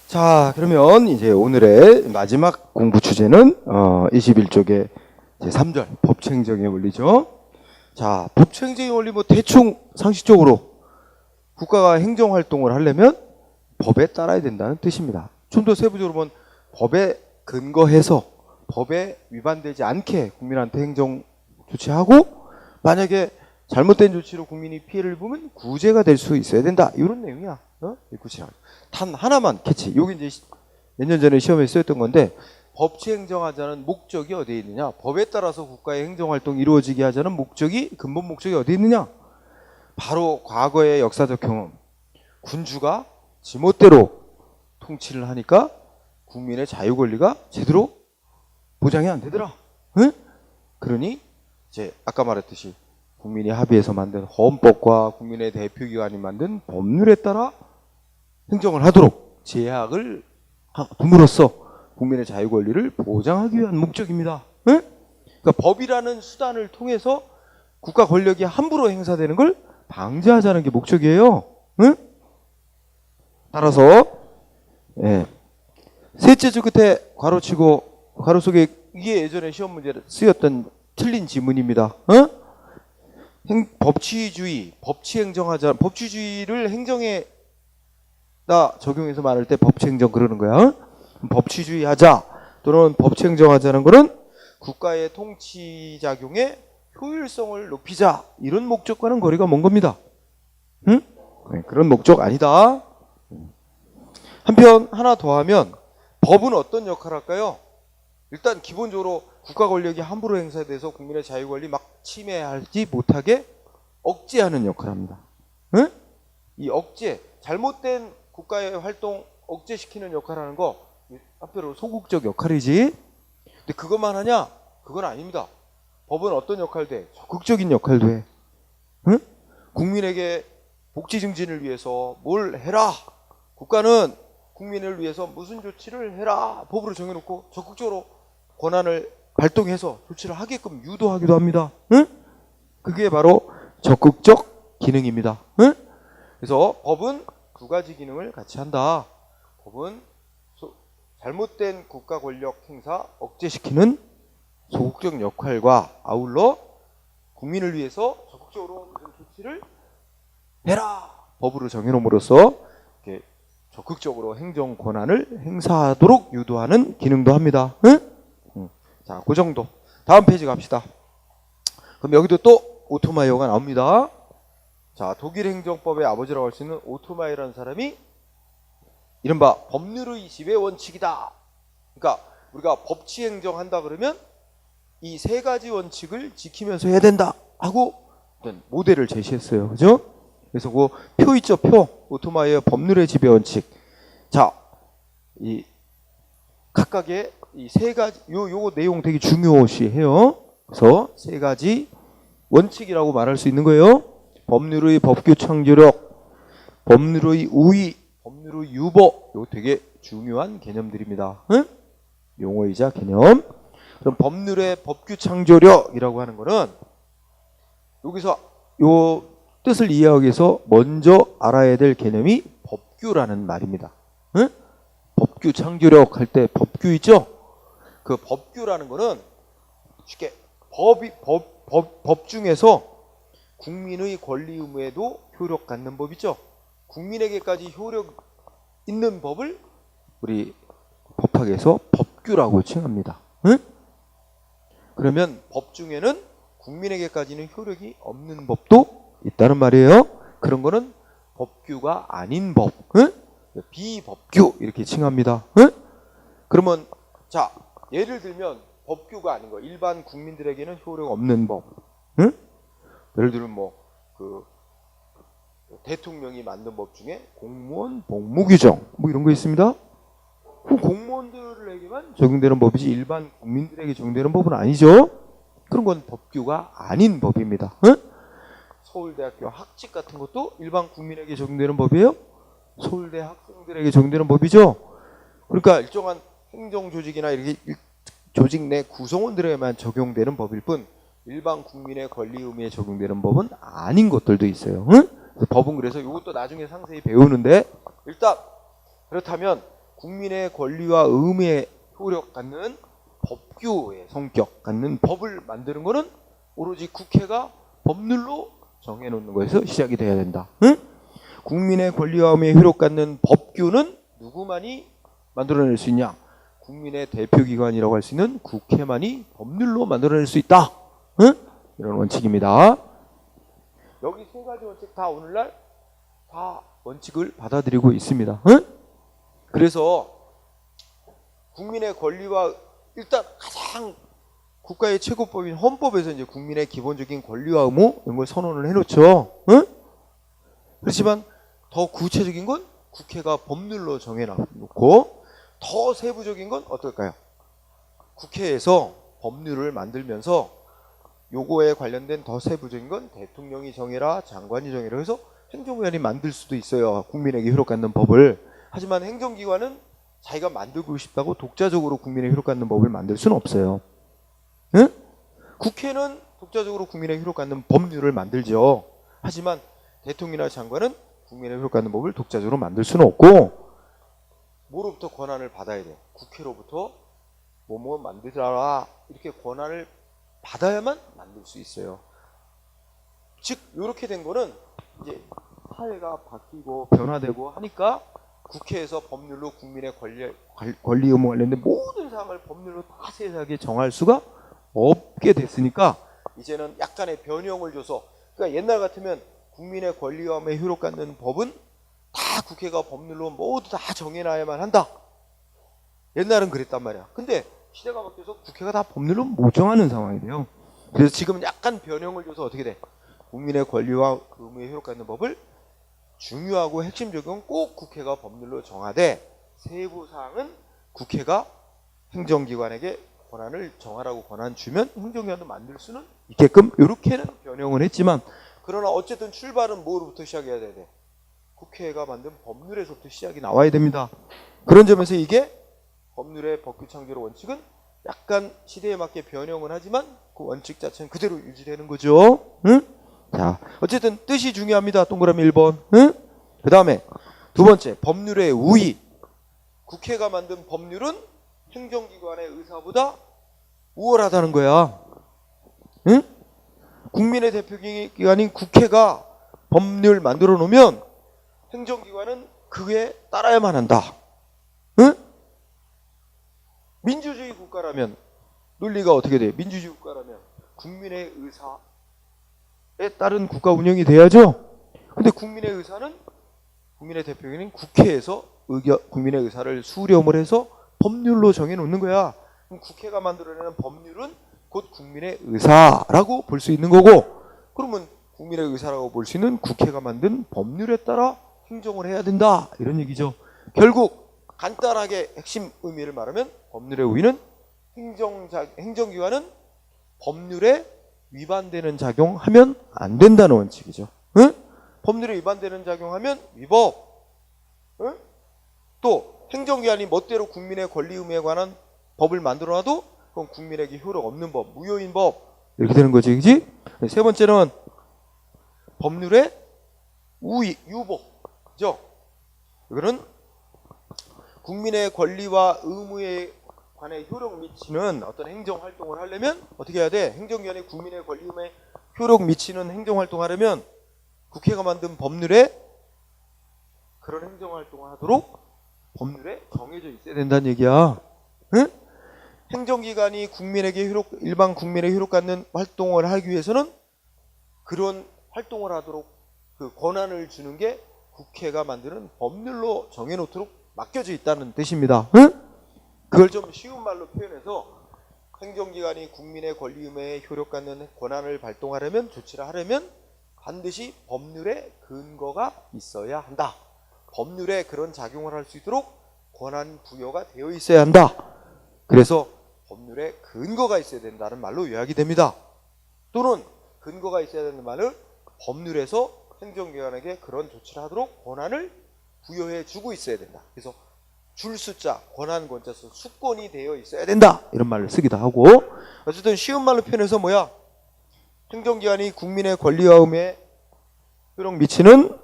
자, 그러면 이제 오늘의 마지막 공부 주제는 21쪽의 제3절 법치행정의 원리죠. 자, 법치행정의 원리 뭐 대충 상식적으로 국가가 행정활동을 하려면 법에 따라야 된다는 뜻입니다. 좀 더 세부적으로 보면 법에 근거해서 법에 위반되지 않게 국민한테 행정 조치하고, 만약에 잘못된 조치로 국민이 피해를 보면 구제가 될 수 있어야 된다. 이런 내용이야. 단 하나만 캐치. 요게 이제 몇 년 전에 시험에 쓰였던 건데, 법치 행정하자는 목적이 어디에 있느냐? 법에 따라서 국가의 행정활동이 이루어지게 하자는 목적이, 근본 목적이 어디에 있느냐? 바로 과거의 역사적 경험. 군주가 지멋대로 통치를 하니까 국민의 자유 권리가 제대로 보장이 안 되더라. 응? 그러니 이제 아까 말했듯이 국민이 합의해서 만든 헌법과 국민의 대표기관이 만든 법률에 따라 행정을 하도록 제약을 둠으로써 국민의 자유 권리를 보장하기 위한 목적입니다. 응? 그러니까 법이라는 수단을 통해서 국가 권력이 함부로 행사되는 걸 방지하자는 게 목적이에요. 응? 따라서 셋째 줄 끝에 괄호치고 괄호 속에 이게 예전에 시험 문제로 쓰였던 틀린 지문입니다. 응? 법치주의, 법치행정하자, 법치주의를 행정에 적용해서 말할 때 법치행정 그러는 거야. 법치주의 하자 또는 법치행정하자는 거는 국가의 통치작용의 효율성을 높이자, 이런 목적과는 거리가 먼 겁니다. 응? 그런 목적 아니다. 한편 하나 더 하면 법은 어떤 역할을 할까요? 일단 기본적으로 국가 권력이 함부로 행사돼서 국민의 자유 권리 막 침해하지 못하게 억제하는 역할을 합니다. 응? 이 억제, 잘못된 국가의 활동 억제시키는 역할을 하는 거 한편으로 소극적 역할이지. 근데 그것만 하냐? 그건 아닙니다. 법은 어떤 역할도 해? 적극적인 역할도 해. 응? 국민에게 복지 증진을 위해서 뭘 해라. 국가는 국민을 위해서 무슨 조치를 해라. 법으로 정해놓고 적극적으로 권한을 발동해서 조치를 하게끔 유도하기도 합니다. 응? 그게 바로 적극적 기능입니다. 응? 그래서 법은 두 가지 기능을 같이 한다. 법은 잘못된 국가 권력 행사 억제시키는 소극적 역할과 아울러 국민을 위해서 적극적으로 무슨 조치를 해라. 법으로 정해놓음으로써 이렇게 적극적으로 행정 권한을 행사하도록 유도하는 기능도 합니다. 응? 자, 그 정도. 다음 페이지 갑시다. 그럼 여기도 또 오토마이어가 나옵니다. 자, 독일 행정법의 아버지라고 할 수 있는 오토마이어라는 사람이 이른바 법률의 지배 원칙이다. 그러니까 우리가 법치 행정한다 그러면 이 세 가지 원칙을 지키면서 해야 된다 하고 어떤 모델을 제시했어요. 그죠? 그래서 그 표 있죠, 표. 오토마이어 법률의 지배 원칙. 자, 이 각각의 이 세 가지, 요거 내용 되게 중요시해요. 그래서 세 가지 원칙이라고 말할 수 있는 거예요. 법률의 법규 창조력, 법률의 우위, 법률의 유보. 요거 되게 중요한 개념들입니다. 응? 용어이자 개념. 그럼 법률의 법규 창조력이라고 하는 거는 여기서 요 뜻을 이해하기 위해서 먼저 알아야 될 개념이 법규라는 말입니다. 응? 법규 창조력 할 때 법규 있죠? 그 법규라는 거는 쉽게 법 중에서 국민의 권리 의무에도 효력 갖는 법 있죠? 국민에게까지 효력 있는 법을 우리 법학에서 법규라고 칭합니다. 응? 그러면 법 중에는 국민에게까지는 효력이 없는 법도 있다는 말이에요. 그런 거는 법규가 아닌 법, 응? 비법규 이렇게 칭합니다. 응? 그러면 자, 예를 들면 법규가 아닌 거, 일반 국민들에게는 효력 없는 법, 응? 예를 들면 그 대통령이 만든 법 중에 공무원 복무규정 이런 거 있습니다. 그 공무원들에게만 적용되는 법이지 일반 국민들에게 적용되는 법은 아니죠. 그런 건 법규가 아닌 법입니다. 응? 서울대학교 학칙 같은 것도 일반 국민에게 적용되는 법이에요. 서울대 학생들에게 적용되는 법이죠. 그러니까 일정한 행정조직이나 이렇게 조직 내 구성원들에게만 적용되는 법일 뿐 일반 국민의 권리 의무에 적용되는 법은 아닌 것들도 있어요. 응? 법은 그래서 이것도 나중에 상세히 배우는데, 일단 그렇다면 국민의 권리와 의무에 효력 갖는 법규의 성격 갖는 법을 만드는 거는 오로지 국회가 법률로 정해놓는 거에서 시작이 돼야 된다. 응? 국민의 권리와 의무에 효력 갖는 법규는 누구만이 만들어낼 수 있냐? 국민의 대표기관이라고 할 수 있는 국회만이 법률로 만들어낼 수 있다. 응? 이런 원칙입니다. 여기 세 가지 원칙 다 오늘날 다 원칙을 받아들이고 있습니다. 응? 그래서 국민의 권리와 일단 가장 국가의 최고법인 헌법에서 이제 국민의 기본적인 권리와 의무 이런 걸 선언을 해놓죠. 응? 그렇지만 더 구체적인 건 국회가 법률로 정해놓고 더 세부적인 건 어떨까요? 국회에서 법률을 만들면서 요거에 관련된 더 세부적인 건 대통령이 정해라, 장관이 정해라 해서 행정위원이 만들 수도 있어요. 국민에게 효력 갖는 법을. 하지만 행정기관은 자기가 만들고 싶다고 독자적으로 국민의 효력 갖는 법을 만들 수는 없어요. 응? 국회는 독자적으로 국민의 효력 갖는 법률을 만들죠. 하지만 대통령이나 장관은 국민의 효력 갖는 법을 독자적으로 만들 수는 없고 뭐로부터 권한을 받아야 돼요? 국회로부터 뭐뭐 만들어라 이렇게 권한을 받아야만 만들 수 있어요. 즉 이렇게 된 거는 이제 사회가 바뀌고 변화되고 하니까 국회에서 법률로 국민의 권리 의무 관련된 모든 사항을 법률로 다 세세하게 정할 수가 없게 됐으니까 이제는 약간의 변형을 줘서 그러니까 옛날 같으면 국민의 권리와 의무에 효력 갖는 법은 다 국회가 법률로 모두 다 정해놔야만 한다. 옛날은 그랬단 말이야. 근데 시대가 바뀌어서 국회가 다 법률로 못 정하는 상황이 돼요. 그래서 지금은 약간 변형을 줘서 어떻게 돼? 국민의 권리와 의무에 효력 갖는 법을 중요하고 핵심적인 꼭 국회가 법률로 정하되 세부 사항은 국회가 행정기관에게 권한을 정하라고 권한 주면 행정기관도 만들 수는 있게끔 이렇게는 변형을 했지만 그러나 어쨌든 출발은 뭐로부터 시작해야 돼? 국회가 만든 법률에서부터 시작이 나와야 됩니다. 그런 점에서 이게 법률의 법규 창조의 원칙은 약간 시대에 맞게 변형은 하지만 그 원칙 자체는 그대로 유지되는 거죠. 응? 자, 어쨌든 뜻이 중요합니다. 동그라미 1번. 응? 그 다음에 두 번째, 법률의 우위. 국회가 만든 법률은 행정기관의 의사보다 우월하다는 거야. 응? 국민의 대표기관인 국회가 법률 만들어 놓으면 행정기관은 그에 따라야만 한다. 응? 민주주의 국가라면 논리가 어떻게 돼? 민주주의 국가라면 국민의 의사에 따른 국가 운영이 돼야죠. 근데 국민의 의사는 국민의 대표기관인 국회에서 국민의 의사를 수렴을 해서 법률로 정해놓는 거야. 그럼 국회가 만들어내는 법률은 곧 국민의 의사라고 볼 수 있는 거고 그러면 국민의 의사라고 볼 수 있는 국회가 만든 법률에 따라 행정을 해야 된다. 이런 얘기죠. 결국 간단하게 핵심 의미를 말하면 법률의 우위는 행정기관은 법률에 위반되는 작용하면 안 된다는 원칙이죠. 응? 법률에 위반되는 작용하면 위법. 응? 또 행정기관이 멋대로 국민의 권리 의무에 관한 법을 만들어놔도 그건 국민에게 효력 없는 법, 무효인 법 이렇게 되는 거지, 그지? 세 번째는 법률의 우위, 유보, 그죠? 이거는 국민의 권리와 의무에 관해 효력 미치는 어떤 행정 활동을 하려면 어떻게 해야 돼? 행정기관이 국민의 권리 의무에 효력 미치는 행정 활동을 하려면 국회가 만든 법률에 그런 행정 활동을 하도록 법률에 정해져 있어야 된다는 얘기야. 응? 행정기관이 국민에게 일반 국민의 효력 갖는 활동을 하기 위해서는 그런 활동을 하도록 그 권한을 주는 게 국회가 만드는 법률로 정해놓도록 맡겨져 있다는 뜻입니다. 응? 그걸 좀 쉬운 말로 표현해서 행정기관이 국민의 권리 의무에 효력 갖는 권한을 발동하려면 조치를 하려면 반드시 법률에 근거가 있어야 한다. 법률에 그런 작용을 할 수 있도록 권한 부여가 되어 있어야 한다. 그래서 법률에 근거가 있어야 된다는 말로 요약이 됩니다. 또는 근거가 있어야 되는 말을 법률에서 행정기관에게 그런 조치를 하도록 권한을 부여해 주고 있어야 된다. 그래서 줄 숫자, 권한 권자서 수권이 되어 있어야 된다. 이런 말을 쓰기도 하고 어쨌든 쉬운 말로 표현해서 뭐야? 행정기관이 국민의 권리와 의무에 효력 미치는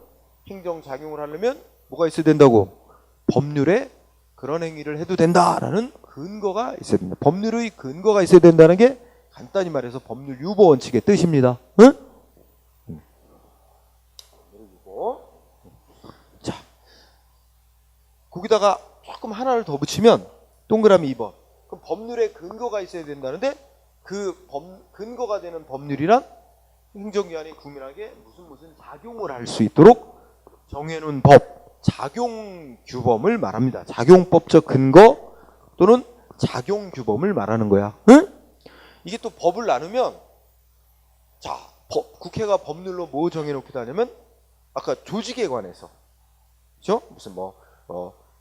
행정작용을 하려면 뭐가 있어야 된다고? 법률에 그런 행위를 해도 된다라는 근거가 있어야 된다. 법률의 근거가 있어야 된다는 게 간단히 말해서 법률 유보 원칙의 뜻입니다. 응? 자, 거기다가 조금 하나를 더 붙이면 동그라미 2번. 그럼 법률에 근거가 있어야 된다는데 그 근거가 되는 법률이란 행정기관이 국민에게 무슨 작용을 할 수 있도록 정해놓은 법, 작용규범을 말합니다. 작용법적 근거 또는 작용규범을 말하는 거야. 응? 이게 또 법을 나누면 자, 국회가 법률로 뭐 정해놓기도 하냐면 아까 조직에 관해서 그죠? 무슨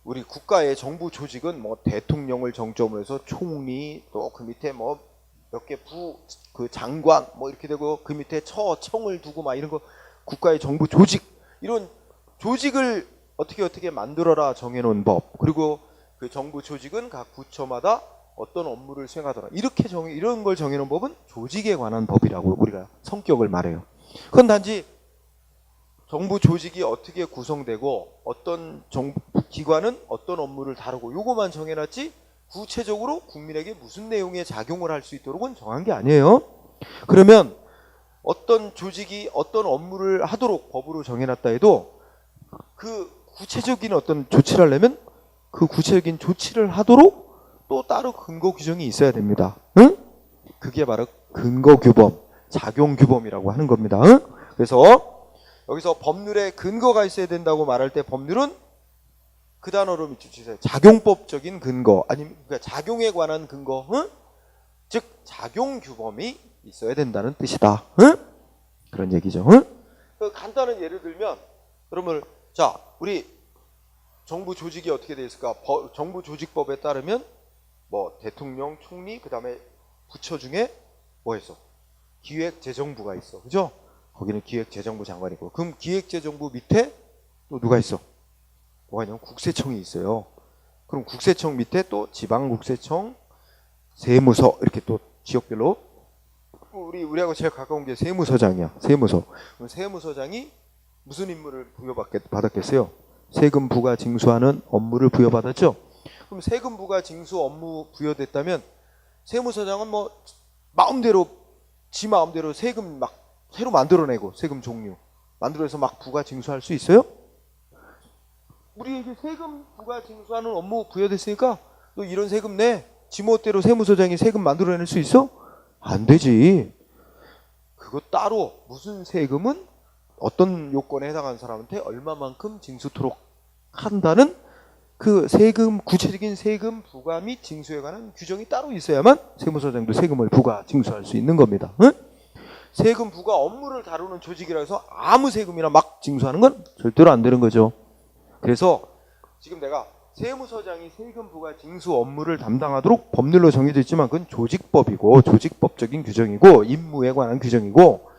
우리 국가의 정부 조직은 뭐 대통령을 정점으로 해서 총리 또 그 밑에 뭐 몇 개 그 장관 뭐 이렇게 되고 그 밑에 청을 두고 막 이런 거 국가의 정부 조직 이런 조직을 어떻게 만들어라 정해놓은 법 그리고 그 정부 조직은 각 부처마다 어떤 업무를 수행하더라 이렇게 이런 걸 정해놓은 법은 조직에 관한 법이라고 우리가 성격을 말해요. 그건 단지 정부 조직이 어떻게 구성되고 어떤 정부 기관은 어떤 업무를 다루고 요거만 정해놨지 구체적으로 국민에게 무슨 내용의 작용을 할 수 있도록은 정한 게 아니에요. 그러면 어떤 조직이 어떤 업무를 하도록 법으로 정해놨다 해도 그 구체적인 어떤 조치를 하려면 그 구체적인 조치를 하도록 또 따로 근거 규정이 있어야 됩니다. 응? 그게 바로 근거 규범, 작용 규범이라고 하는 겁니다. 응? 그래서 여기서 법률에 근거가 있어야 된다고 말할 때 법률은 그 단어로 밑줄치세요. 작용법적인 근거, 아니면 그러니까 작용에 관한 근거, 응? 즉 작용 규범이 있어야 된다는 뜻이다. 응? 그런 얘기죠. 응? 간단한 예를 들면, 여러분, 자, 우리 정부 조직이 어떻게 되어 있을까? 정부 조직법에 따르면 뭐 대통령, 총리, 그 다음에 부처 중에 뭐 있어? 기획재정부가 있어, 그죠? 거기는 기획재정부 장관이 있고, 그럼 기획재정부 밑에 또 누가 있어? 뭐가 있냐면 국세청이 있어요. 그럼 국세청 밑에 또 지방국세청, 세무서 이렇게 또 지역별로 우리하고 제일 가까운 게 세무서장이야. 세무서. 그럼 세무서장이 무슨 임무를 부여받았겠어요? 세금 부과 징수하는 업무를 부여받았죠. 그럼 세금 부과 징수 업무 부여됐다면 세무서장은 뭐 마음대로 지 마음대로 세금 막 새로 만들어내고 세금 종류 만들어서 막 부과 징수할 수 있어요? 우리에게 세금 부과 징수하는 업무 부여됐으니까 너 이런 세금 내. 지멋대로 세무서장이 세금 만들어낼 수 있어? 안 되지. 그거 따로 무슨 세금은 어떤 요건에 해당하는 사람한테 얼마만큼 징수토록 한다는 그 세금 구체적인 세금 부과 및 징수에 관한 규정이 따로 있어야만 세무서장도 세금을 부과 징수할 수 있는 겁니다. 응? 세금 부과 업무를 다루는 조직이라 해서 아무 세금이나 막 징수하는 건 절대로 안 되는 거죠. 그래서 지금 내가 세무서장이 세금 부과 징수 업무를 담당하도록 법률로 정해져 있지만 그건 조직법이고 조직법적인 규정이고 임무에 관한 규정이고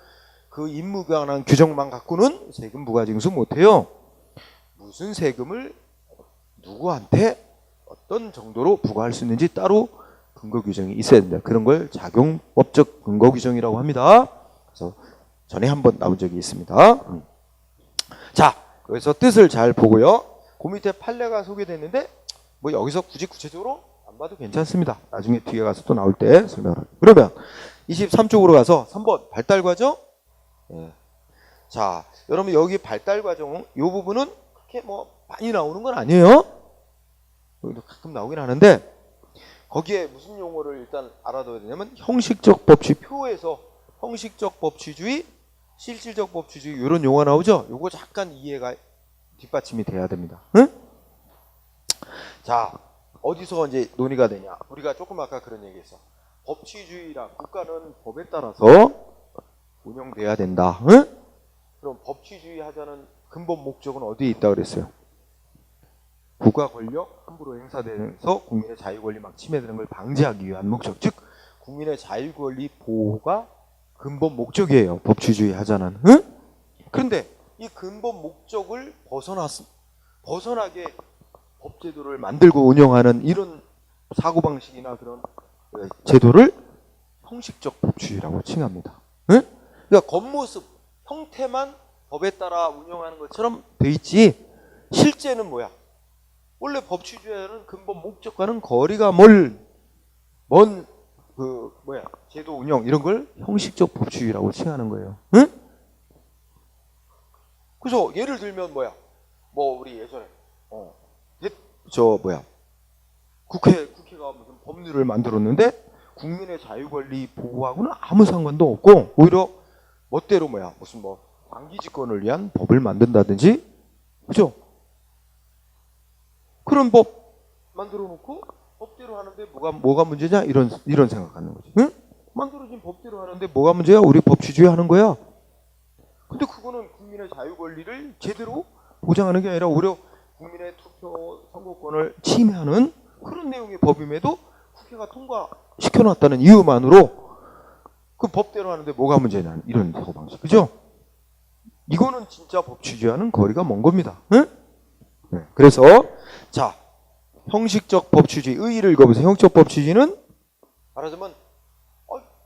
그 임무에 관한 규정만 갖고는 세금 부과 징수 못해요. 무슨 세금을 누구한테 어떤 정도로 부과할 수 있는지 따로 근거 규정이 있어야 된다. 그런 걸 작용법적 근거 규정이라고 합니다. 그래서 전에 한번 나온 적이 있습니다. 자, 그래서 뜻을 잘 보고요. 그 밑에 판례가 소개됐는데 뭐 여기서 굳이 구체적으로 안 봐도 괜찮습니다. 나중에 뒤에 가서 또 나올 때 설명을 할게요. 그러면 23쪽으로 가서 3번 발달 과정. 예. 자, 여러분 여기 발달 과정 이 부분은 그렇게 뭐 많이 나오는 건 아니에요. 여기도 가끔 나오긴 하는데 거기에 무슨 용어를 일단 알아둬야 되냐면 형식적 법치 표에서 형식적 법치주의, 실질적 법치주의 이런 용어 나오죠. 요거 잠깐 이해가 뒷받침이 돼야 됩니다. 응? 자, 어디서 이제 논의가 되냐? 우리가 조금 아까 그런 얘기했어. 법치주의라 국가는 법에 따라서 운영돼야 된다. 응? 그럼 법치주의 하자는 근본 목적은 어디에 있다 그랬어요? 국가 권력 함부로 행사되면서 국민의 자유 권리 막 침해되는 걸 방지하기 위한 목적, 즉 국민의 자유 권리 보호가 근본 목적이에요. 법치주의 하자는. 응? 그런데 이 근본 목적을 벗어나게 법제도를 만들고 운영하는 이런 사고방식이나 그런 제도를 형식적 법치주의라고 칭합니다. 응? 그러니까 겉모습, 형태만 법에 따라 운영하는 것처럼 돼 있지 실제는 뭐야? 원래 법치주의는 근본 목적과는 거리가 먼 제도 운영 이런 걸 형식적 법치주의라고 칭하는 거예요. 응? 그래서 예를 들면 우리 예전에 국회가 무슨 법률을 만들었는데 국민의 자유 권리 보호하고는 아무 상관도 없고 오히려 멋대로 무슨 단기 집권을 위한 법을 만든다든지, 그죠? 그런 법 만들어 놓고 법대로 하는데 뭐가 문제냐 이런 생각하는 거지. 응? 만들어진 법대로 하는데 뭐가 문제야? 우리 법치주의 하는 거야. 근데 그거는 국민의 자유 권리를 제대로 보장하는 게 아니라 오히려 국민의 투표 선거권을 침해하는 그런 내용의 법임에도 국회가 통과시켜놨다는 이유만으로 그 법대로 하는데 뭐가 문제냐 이런 사고방식, 그죠? 이거는 진짜 법치주의와는 거리가 먼 겁니다. 응? 네. 그래서 자, 형식적 법치주의, 의의를 읽어보세요. 형식적 법치주의는 말하자면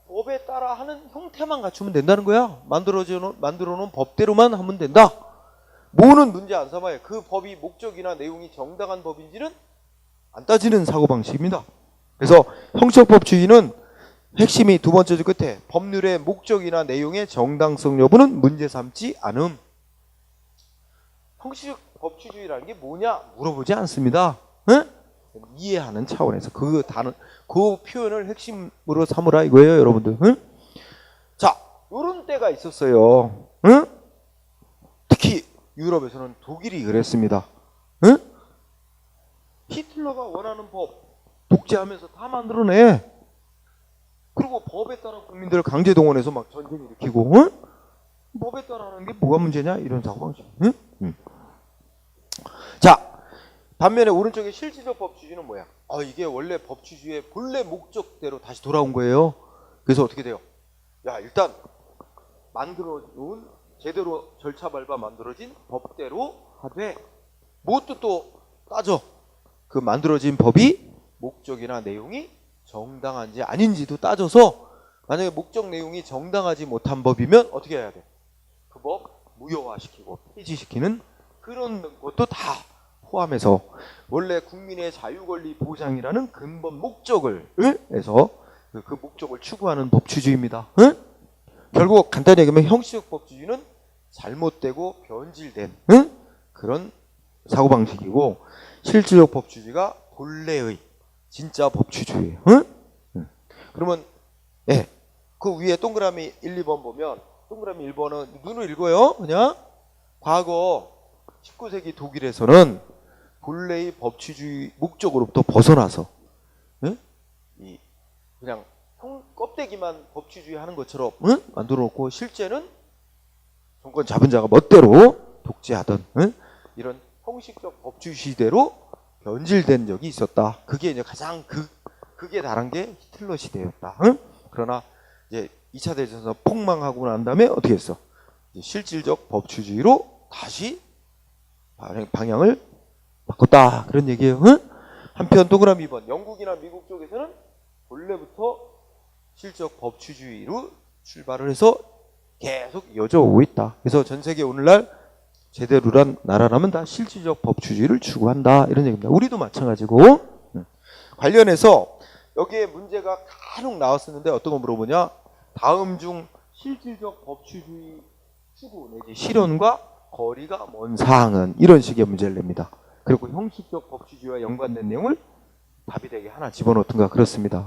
법에 따라 하는 형태만 갖추면 된다는 거야. 만들어 놓은 법대로만 하면 된다. 뭐는 문제 안 삼아요. 그 법이 목적이나 내용이 정당한 법인지는 안 따지는 사고방식입니다. 그래서 형식적 법치주의는 핵심이 두 번째 줄 끝에 법률의 목적이나 내용의 정당성 여부는 문제 삼지 않음. 형식적 법치주의라는 게 뭐냐 물어보지 않습니다. 응? 이해하는 차원에서 그 표현을 핵심으로 삼으라 이거예요, 여러분들. 응? 자, 요런 때가 있었어요. 응? 특히 유럽에서는 독일이 그랬습니다. 응? 히틀러가 원하는 법 독재하면서 다 만들어내. 그리고 법에 따라 국민들을 강제 동원해서 막 전쟁 일으키고, 응? 법에 따라 하는 게 뭐가 문제냐 이런 사고방식. 응? 응. 자, 반면에 오른쪽에 실질적 법치주의는 뭐야? 이게 원래 법치주의의 본래 목적대로 다시 돌아온 거예요. 그래서 어떻게 돼요? 일단 만들어 놓은 제대로 절차 밟아 만들어진 법대로 하되 무엇도 또 따져. 그 만들어진 법이 목적이나 내용이 정당한지 아닌지도 따져서 만약에 목적 내용이 정당하지 못한 법이면 어떻게 해야 돼? 그 법 무효화시키고 폐지시키는 그런 것도 다 포함해서 원래 국민의 자유 권리 보장이라는 근본 목적을 해서 그 목적을 추구하는 법치주의입니다. 응? 결국 간단히 얘기하면 형식적 법치주의는 잘못되고 변질된 그런 사고방식이고 실질적 법치주의가 본래의 진짜 법치주의예요. 응? 그러면 그 위에 동그라미 1, 2번 보면 동그라미 1번은 눈을 읽어요. 그냥 과거 19세기 독일에서는 본래의 법치주의 목적으로부터 벗어나서 그냥 껍데기만 법치주의 하는 것처럼 만들어 놓고 실제는 정권 잡은 자가 멋대로 독재하던 이런 형식적 법치주의 시대로 변질된 적이 있었다. 그게 이제 가장 극에 달한 게 히틀러 시대였다. 그러나 이제 2차 대전에서 폭망하고 난 다음에 어떻게 했어? 이제 실질적 법치주의로 다시 방향을 바꿨다. 그런 얘기예요. 한편 동그라미 2번 영국이나 미국 쪽에서는 본래부터 실질적 법치주의로 출발을 해서 계속 이어져 오고 있다. 그래서 전 세계 오늘날 제대로란 나라라면 다 실질적 법치주의를 추구한다. 이런 얘기입니다. 우리도 마찬가지고. 관련해서 여기에 문제가 간혹 나왔었는데 어떤 거 물어보냐? 다음 중 실질적 법치주의 추구 내지 실현과 거리가 먼 사항은 이런 식의 문제를 냅니다. 그리고 형식적 법치주의와 연관된 내용을 답이 되게 하나 집어넣든가 그렇습니다.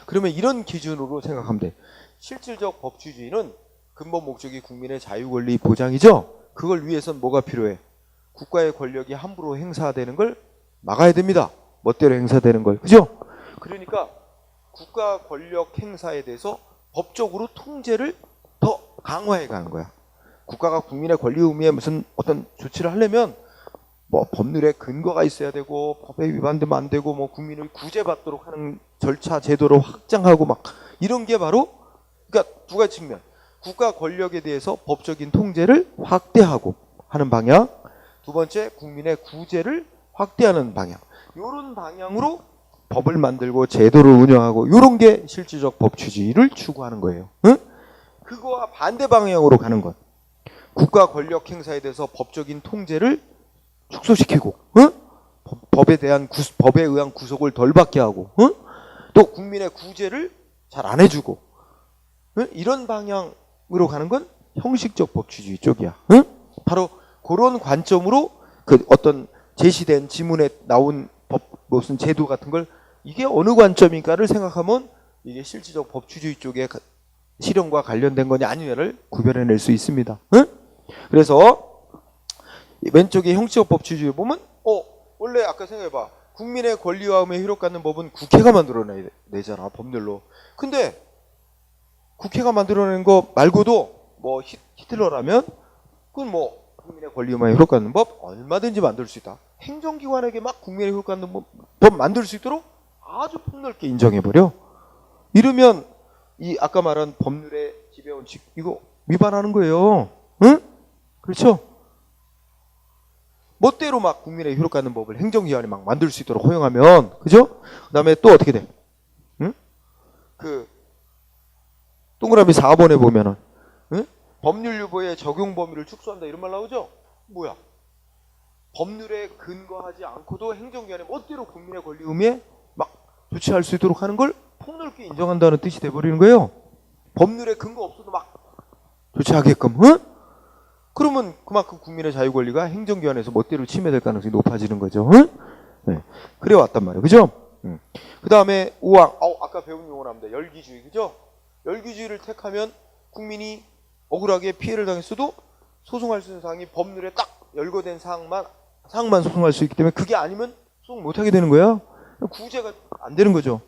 그러면 이런 기준으로 생각하면 돼. 실질적 법치주의는 근본 목적이 국민의 자유 권리 보장이죠. 그걸 위해선 뭐가 필요해? 국가의 권력이 함부로 행사되는 걸 막아야 됩니다. 멋대로 행사되는 걸. 그죠? 그러니까 국가 권력 행사에 대해서 법적으로 통제를 더 강화해 가는 거야. 국가가 국민의 권리 의무에 무슨 어떤 조치를 하려면 법률에 근거가 있어야 되고 법에 위반되면 안 되고 국민을 구제받도록 하는 절차 제도를 확장하고 이런 게 바로 그러니까 두 가지 측면. 국가 권력에 대해서 법적인 통제를 확대하고 하는 방향. 두 번째, 국민의 구제를 확대하는 방향. 이런 방향으로 법을 만들고 제도를 운영하고 이런 게 실질적 법치주의를 추구하는 거예요. 그거와 반대 방향으로 가는 것. 국가 권력 행사에 대해서 법적인 통제를 축소시키고 법에 의한 구속을 덜 받게 하고, 응? 또 국민의 구제를 잘 안 해주고, 응? 이런 방향으로 가는 건 형식적 법치주의 쪽이야. 응? 바로 그런 관점으로 그 어떤 제시된 지문에 나온 법 무슨 제도 같은 걸 이게 어느 관점인가를 생각하면 이게 실질적 법치주의 쪽의 실현과 관련된 거냐 아니냐를 구별해낼 수 있습니다. 응? 그래서 왼쪽에 형식적 법치주의 보면 원래 아까 생각해봐. 국민의 권리와 의무에 효력받는 법은 국회가 만들어내잖아, 법률로. 근데 국회가 만들어낸 거 말고도 뭐 히틀러라면 그건 뭐 국민의 권리 의무에 효력받는 법 얼마든지 만들 수 있다. 행정기관에게 막 국민의 효력받는 법 만들 수 있도록 아주 폭넓게 인정해버려. 이러면 이 아까 말한 법률의 지배원칙 이거 위반하는 거예요. 응? 그렇죠? 멋대로 막 국민의 효력받는 법을 행정기관이 막 만들 수 있도록 허용하면, 그죠? 그 다음에 또 어떻게 돼? 응? 그 동그라미 4번에 보면은 응? 법률 유보의 적용 범위를 축소한다 이런 말 나오죠? 뭐야? 법률에 근거하지 않고도 행정기관이 멋대로 국민의 권리 의무에 막 조치할 수 있도록 하는 걸 폭넓게 인정한다는 뜻이 돼버리는 거예요. 법률에 근거 없어도 막 조치하게끔. 응? 그러면 그만큼 국민의 자유 권리가 행정기관에서 멋대로 침해될 가능성이 높아지는 거죠. 응? 네. 그래 왔단 말이에요. 그죠? 그 다음에 5항. 아까 배운 용어 나옵니다. 열기주의. 그죠? 열기주의를 택하면 국민이 억울하게 피해를 당했어도 소송할 수 있는 사항이 법률에 딱 열거된 사항만 소송할 수 있기 때문에 그게 아니면 소송 못하게 되는 거야. 구제가 안 되는 거죠.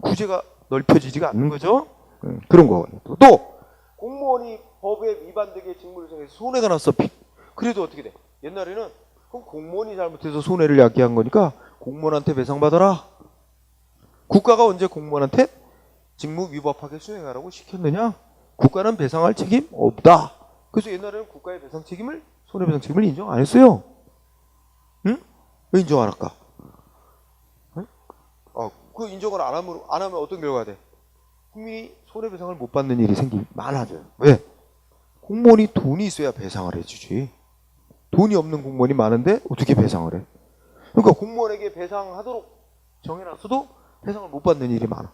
구제가 넓혀지지가 않는 거죠. 그런 거. 또 공무원이 법에 위반되게 직무를 수행해서 손해가 났어. 그래도 어떻게 돼? 옛날에는 그럼 공무원이 잘못해서 손해를 야기한 거니까 공무원한테 배상받아라. 국가가 언제 공무원한테 직무 위법하게 수행하라고 시켰느냐? 국가는 배상할 책임 없다. 그래서 옛날에는 국가의 배상 책임을 손해배상 책임을 인정 안 했어요. 응? 왜 인정 안 할까? 응? 그 인정을 안 하면 어떤 결과가 돼? 국민이 손해배상을 못 받는 일이 많아져요. 왜? 공무원이 돈이 있어야 배상을 해주지. 돈이 없는 공무원이 많은데 어떻게 배상을 해? 그러니까 공무원에게 배상하도록 정해놨어도 배상을 못 받는 일이 많아.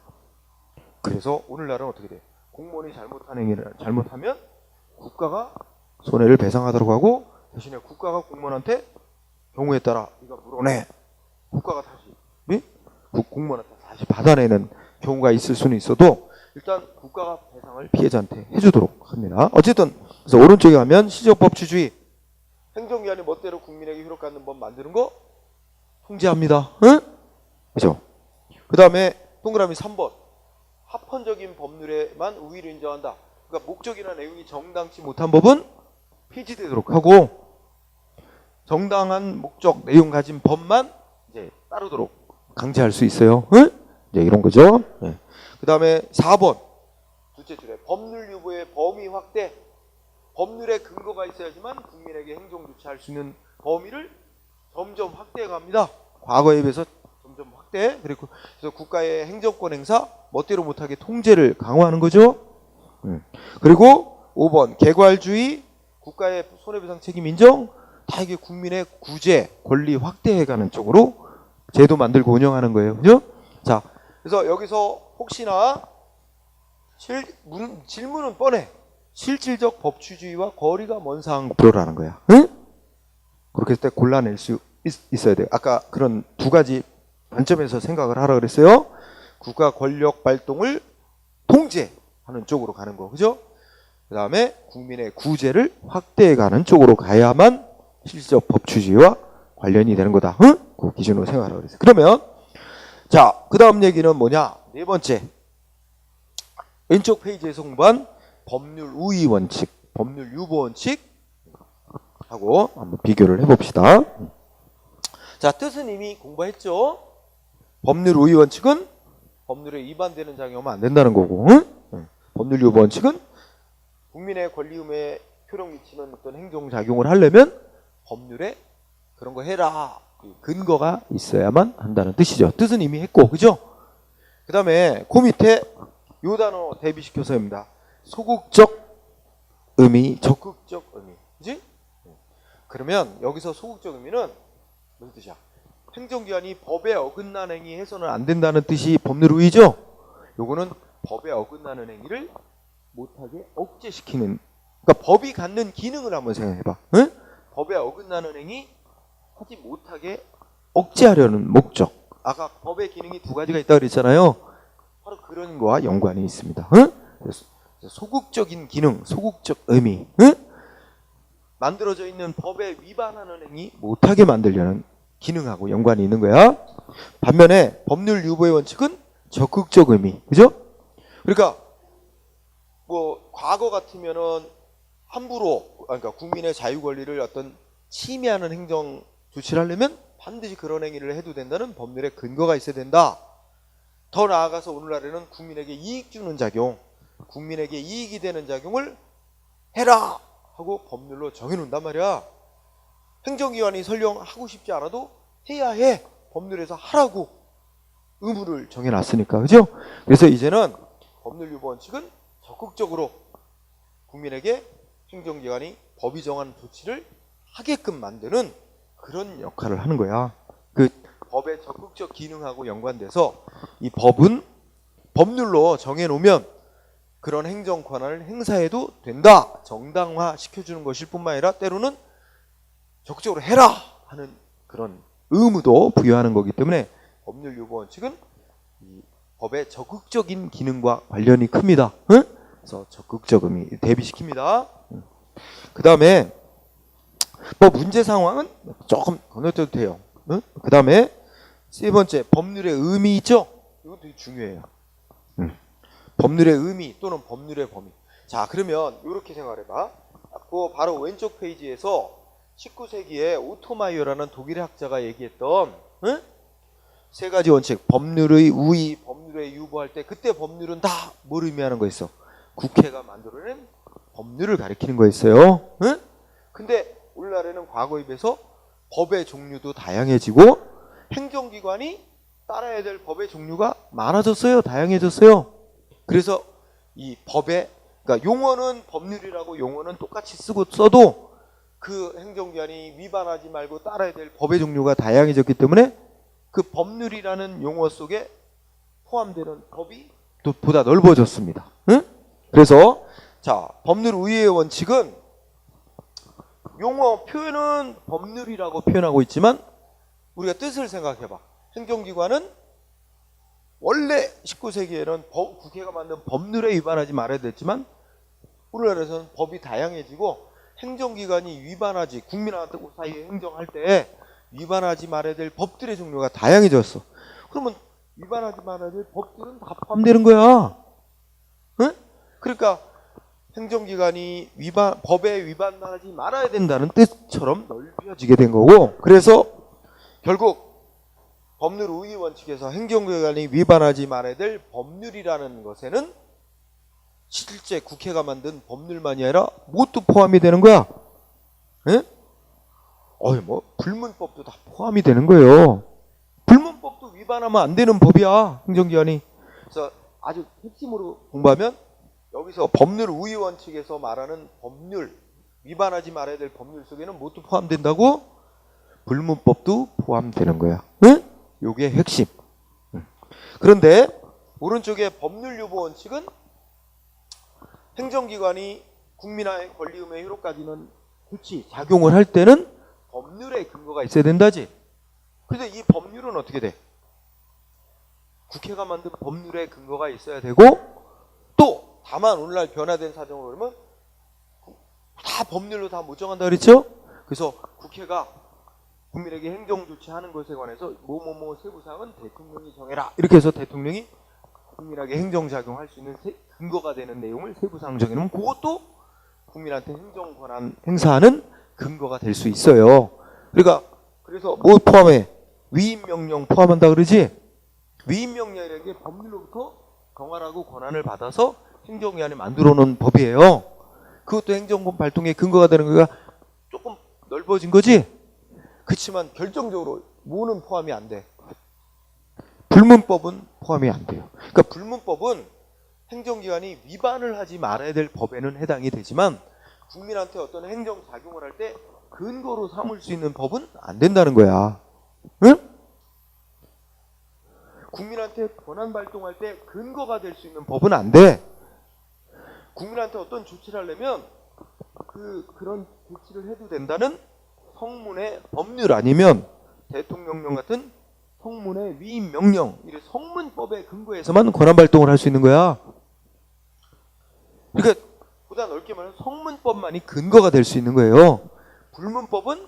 그래서 오늘날은 어떻게 돼? 공무원이 잘못한 행위를 잘못하면 국가가 손해를 배상하도록 하고 대신에 국가가 공무원한테 경우에 따라 이거 물어내. 국가가 다시 공무원한테 다시 받아내는 경우가 있을 수는 있어도 일단 국가가 배상을 피해자한테 해주도록 합니다. 어쨌든 그래서 오른쪽에 가면 시적법치주의 행정기관이 멋대로 국민에게 효력받는 법 만드는 거 통제합니다. 응? 그죠? 그 다음에 동그라미 3번 합헌적인 법률에만 우위를 인정한다. 그러니까 목적이나 내용이 정당치 못한 법은 폐지되도록 하고 정당한 목적 내용 가진 법만 이제 따르도록 강제할 수 있어요. 응? 이제 이런 거죠. 네. 그 다음에 4번 둘째 줄에 법률 유보의 범위 확대. 법률에 근거가 있어야지만 국민에게 행정 조치할 수 있는 범위를 점점 확대해 갑니다. 과거에 비해서 점점 확대. 그리고 그래서 국가의 행정권 행사 멋대로 못하게 통제를 강화하는 거죠. 그리고 5번 개괄주의 국가의 손해배상 책임 인정 다 이게 국민의 구제 권리 확대해가는 쪽으로 제도 만들고 운영하는 거예요. 그죠? 자, 그래서 여기서 혹시나 질문은 뻔해. 실질적 법치주의와 거리가 먼 사항 물어라는 거야. 응? 그렇게 했을 때 골라낼 수 있어야 돼요. 아까 그런 두 가지 관점에서 생각을 하라 그랬어요. 국가 권력 발동을 통제하는 쪽으로 가는 거. 그죠? 그 다음에 국민의 구제를 확대해가는 쪽으로 가야만 실질적 법치주의와 관련이 되는 거다. 응? 그 기준으로 생각하라 그랬어요. 그러면 자, 그 다음 얘기는 뭐냐? 네 번째. 왼쪽 페이지에서 공부한 법률 우위 원칙, 법률 유보 원칙 하고 한번 비교를 해봅시다. 자, 뜻은 이미 공부했죠. 법률 우위 원칙은 법률에 위반되는 장이 오면 안 된다는 거고, 응? 법률 유보 원칙은 국민의 권리 의무에 효력 미치는 어떤 행정 작용을 하려면 법률에 그런 거 해라 근거가 있어야만 한다는 뜻이죠. 뜻은 이미 했고, 그죠? 그 다음에 그 밑에 요 단어 대비시켜서 합니다. 소극적 의미, 적극적 의미. 그지? 그러면 여기서 소극적 의미는 무슨 뜻이야? 행정기관이 법에 어긋난 행위 해서는 안 된다는 뜻이 법률 우위죠. 요거는 법에 어긋나는 행위를 못하게 억제시키는, 그러니까 법이 갖는 기능을 한번 생각해봐. 응? 법에 어긋나는 행위 하지 못하게 억제하려는 목적. 아까 법의 기능이 두 가지가 있다고 그랬잖아요. 바로 그런 거와 연관이 있습니다. 응? 그래서 소극적인 기능, 소극적 의미, 응? 만들어져 있는 법에 위반하는 행위 못하게 만들려는 기능하고 연관이 있는 거야. 반면에 법률 유보의 원칙은 적극적 의미, 그죠? 그러니까 뭐 과거 같으면은 함부로, 그러니까 국민의 자유 권리를 어떤 침해하는 행정 조치를 하려면 반드시 그런 행위를 해도 된다는 법률의 근거가 있어야 된다. 더 나아가서 오늘날에는 국민에게 이익 주는 작용, 국민에게 이익이 되는 작용을 해라 하고 법률로 정해놓는단 말이야. 행정기관이 설령 하고 싶지 않아도 해야 해. 법률에서 하라고 의무를 정해놨으니까, 그죠? 그래서 이제는 법률 유보 원칙은 적극적으로 국민에게 행정기관이 법이 정한 조치를 하게끔 만드는 그런 역할을 하는 거야. 그 법의 적극적 기능하고 연관돼서 이 법은 법률로 정해놓으면 그런 행정 권한을 행사해도 된다. 정당화 시켜주는 것일 뿐만 아니라 때로는 적극적으로 해라 하는 그런 의무도 부여하는 거기 때문에 법률 유보 원칙은 이 법의 적극적인 기능과 관련이 큽니다. 응? 그래서 적극적 의미 대비시킵니다. 그 다음에 뭐 문제 상황은 조금 건너뛰어도 돼요. 응? 그 다음에 세 번째, 법률의 의미 있죠? 이건 되게 중요해요. 법률의 의미 또는 법률의 범위. 자, 그러면 이렇게 생각해봐. 그 바로 왼쪽 페이지에서 19세기에 오토마이어라는 독일의 학자가 얘기했던, 응? 세 가지 원칙, 법률의 우위, 법률의 유보할 때 그때 법률은 다 뭘 의미하는 거였어? 국회가 만들어낸 법률을 가리키는 거였어요. 응? 근데 오늘날에는 과거에 비해서 법의 종류도 다양해지고 행정기관이 따라야 될 법의 종류가 많아졌어요. 다양해졌어요. 그래서 이 법의, 그러니까 용어는 법률이라고 용어는 똑같이 써도 그 행정기관이 위반하지 말고 따라야 될 법의 종류가 다양해졌기 때문에 그 법률이라는 용어 속에 포함되는 법이 또 보다 넓어졌습니다. 응? 그래서 자, 법률 우위의 원칙은 용어 표현은 법률이라고 표현하고 있지만 우리가 뜻을 생각해봐. 행정기관은 원래 19세기에는 국회가 만든 법률에 위반하지 말아야 됐지만 우리나라에서는 법이 다양해지고 행정기관이 위반하지, 국민한테 사이에 행정할 때 위반하지 말아야 될 법들의 종류가 다양해졌어. 그러면 위반하지 말아야 될 법들은 다 포함되는 거야. 응? 그러니까 행정기관이 법에 위반하지 말아야 된다는 뜻처럼 넓혀지게 된 거고, 그래서 결국 법률 우위 원칙에서 행정기관이 위반하지 말아야 될 법률이라는 것에는 실제 국회가 만든 법률만이 아니라 모두 포함이 되는 거야. 예? 뭐 불문법도 다 포함이 되는 거예요. 불문법도 위반하면 안 되는 법이야, 행정기관이. 그래서 아주 핵심으로 공부하면 여기서 법률 우위 원칙에서 말하는 법률, 위반하지 말아야 될 법률 속에는 모두 포함된다고? 불문법도 포함되는 거야. 응? 요게 핵심. 그런데 오른쪽에 법률 유보 원칙은 행정기관이 국민의 권리 의무의 효력까지는 조치, 작용을 할 때는 법률의 근거가 있어야 된다지. 근데 이 법률은 어떻게 돼? 국회가 만든 법률의 근거가 있어야 되고, 또 다만 오늘날 변화된 사정으로 그러면 다 법률로 다 못 정한다 그랬죠? 그래서 국회가 국민에게 행정조치하는 것에 관해서 뭐뭐뭐 세부사항은 대통령이 정해라, 이렇게 해서 대통령이 국민에게 행정작용할 수 있는 근거가 되는 내용을 세부사항 정해놓으면 그것도 국민한테 행정권한 행사하는 근거가 될 수 있어요. 그러니까 그래서 뭐 포함해? 위임명령 포함한다 그러지? 위임명령이라는 게 법률로부터 정하라고 권한을 받아서 행정기관이 만들어 놓은 법이에요. 그것도 행정권 발동의 근거가 되는 거가 조금 넓어진 거지? 그렇지만 결정적으로 뭐는 포함이 안 돼? 불문법은 포함이 안 돼요. 그러니까 불문법은 행정기관이 위반을 하지 말아야 될 법에는 해당이 되지만 국민한테 어떤 행정작용을 할 때 근거로 삼을 수 있는 법은 안 된다는 거야. 응? 국민한테 권한 발동할 때 근거가 될 수 있는 법은 안 돼. 국민한테 어떤 조치를 하려면 그런 조치를 해도 된다는 성문의 법률 아니면 대통령령 같은 성문의 위임 명령, 이래 성문법에 근거해서만 권한 발동을 할 수 있는 거야. 그러니까 보다 넓게 말하면 성문법만이 근거가 될 수 있는 거예요. 불문법은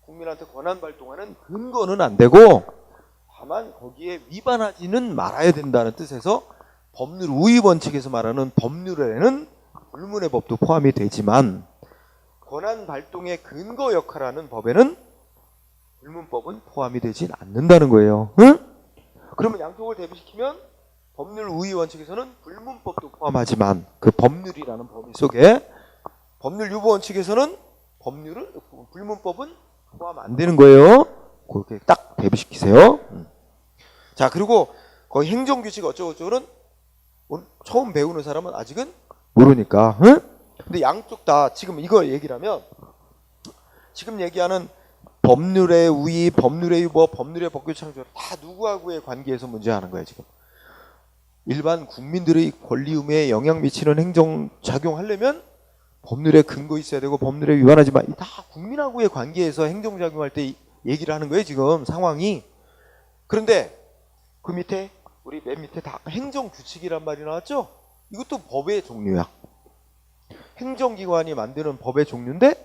국민한테 권한 발동하는 근거는 안 되고 다만 거기에 위반하지는 말아야 된다는 뜻에서 법률 우위 원칙에서 말하는 법률에는 불문의 법도 포함이 되지만 권한 발동의 근거 역할하는 법에는 불문법은 포함이 되진 않는다는 거예요. 응? 그러면 양쪽을 대비시키면 법률 우위 원칙에서는 불문법도 포함하지만 그 법률이라는 범위 속에 법률 유보 원칙에서는 불문법은 포함 안 되는 거예요. 그렇게 딱 대비시키세요. 자, 그리고 거기 행정규칙 어쩌고저쩌고는 처음 배우는 사람은 아직은 모르니까. 응? 근데 양쪽 다 지금 이거 얘기를 하면 지금 얘기하는 법률의 우위, 법률의 유보, 법률의 법규 창조 다 누구하고의 관계에서 문제하는 거야 지금. 일반 국민들의 권리의무에 영향 미치는 행정 작용하려면 법률에 근거 있어야 되고 법률에 위반하지 마. 다 국민하고의 관계에서 행정 작용할 때 얘기를 하는 거예요 지금 상황이. 그런데 그 밑에 우리 맨 밑에 다 행정 규칙이란 말이 나왔죠. 이것도 법의 종류야. 행정기관이 만드는 법의 종류인데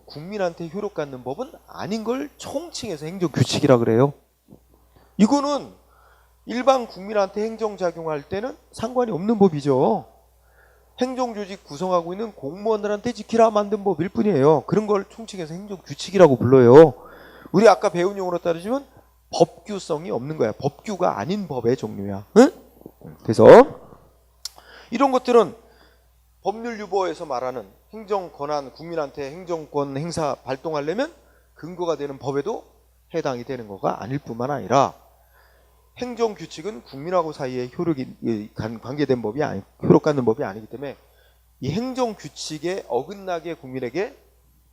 국민한테 효력 갖는 법은 아닌 걸 총칭해서 행정규칙이라 그래요. 이거는 일반 국민한테 행정작용할 때는 상관이 없는 법이죠. 행정조직 구성하고 있는 공무원들한테 지키라 만든 법일 뿐이에요. 그런 걸 총칭해서 행정규칙이라고 불러요. 우리 아까 배운 용어로 따르지만 법규성이 없는 거야. 법규가 아닌 법의 종류야. 응? 그래서 이런 것들은 법률 유보에서 말하는 행정 권한, 국민한테 행정권 행사 발동하려면 근거가 되는 법에도 해당이 되는 거가 아닐 뿐만 아니라 행정 규칙은 국민하고 사이에 효력이 관계된 법이 아니, 효력 갖는 법이 아니기 때문에 이 행정 규칙에 어긋나게 국민에게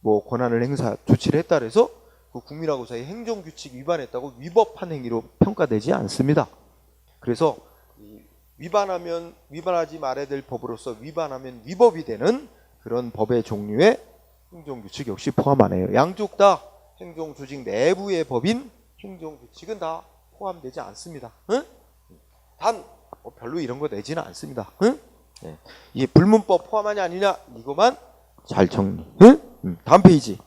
뭐 권한을 행사 조치를 했다 그래서 그 국민하고 사이에 행정 규칙 위반했다고 위법한 행위로 평가되지 않습니다. 그래서 위반하면 위반하지 말아야 될 법으로서 위반하면 위법이 되는 그런 법의 종류에 행정규칙 역시 포함 안 해요. 양쪽 다 행정조직 내부의 법인 행정규칙은 다 포함되지 않습니다. 응? 단 별로 이런 거 내지는 않습니다. 응? 네. 이게 불문법 포함하냐 아니냐 이거만 잘 정리. 응? 다음 페이지.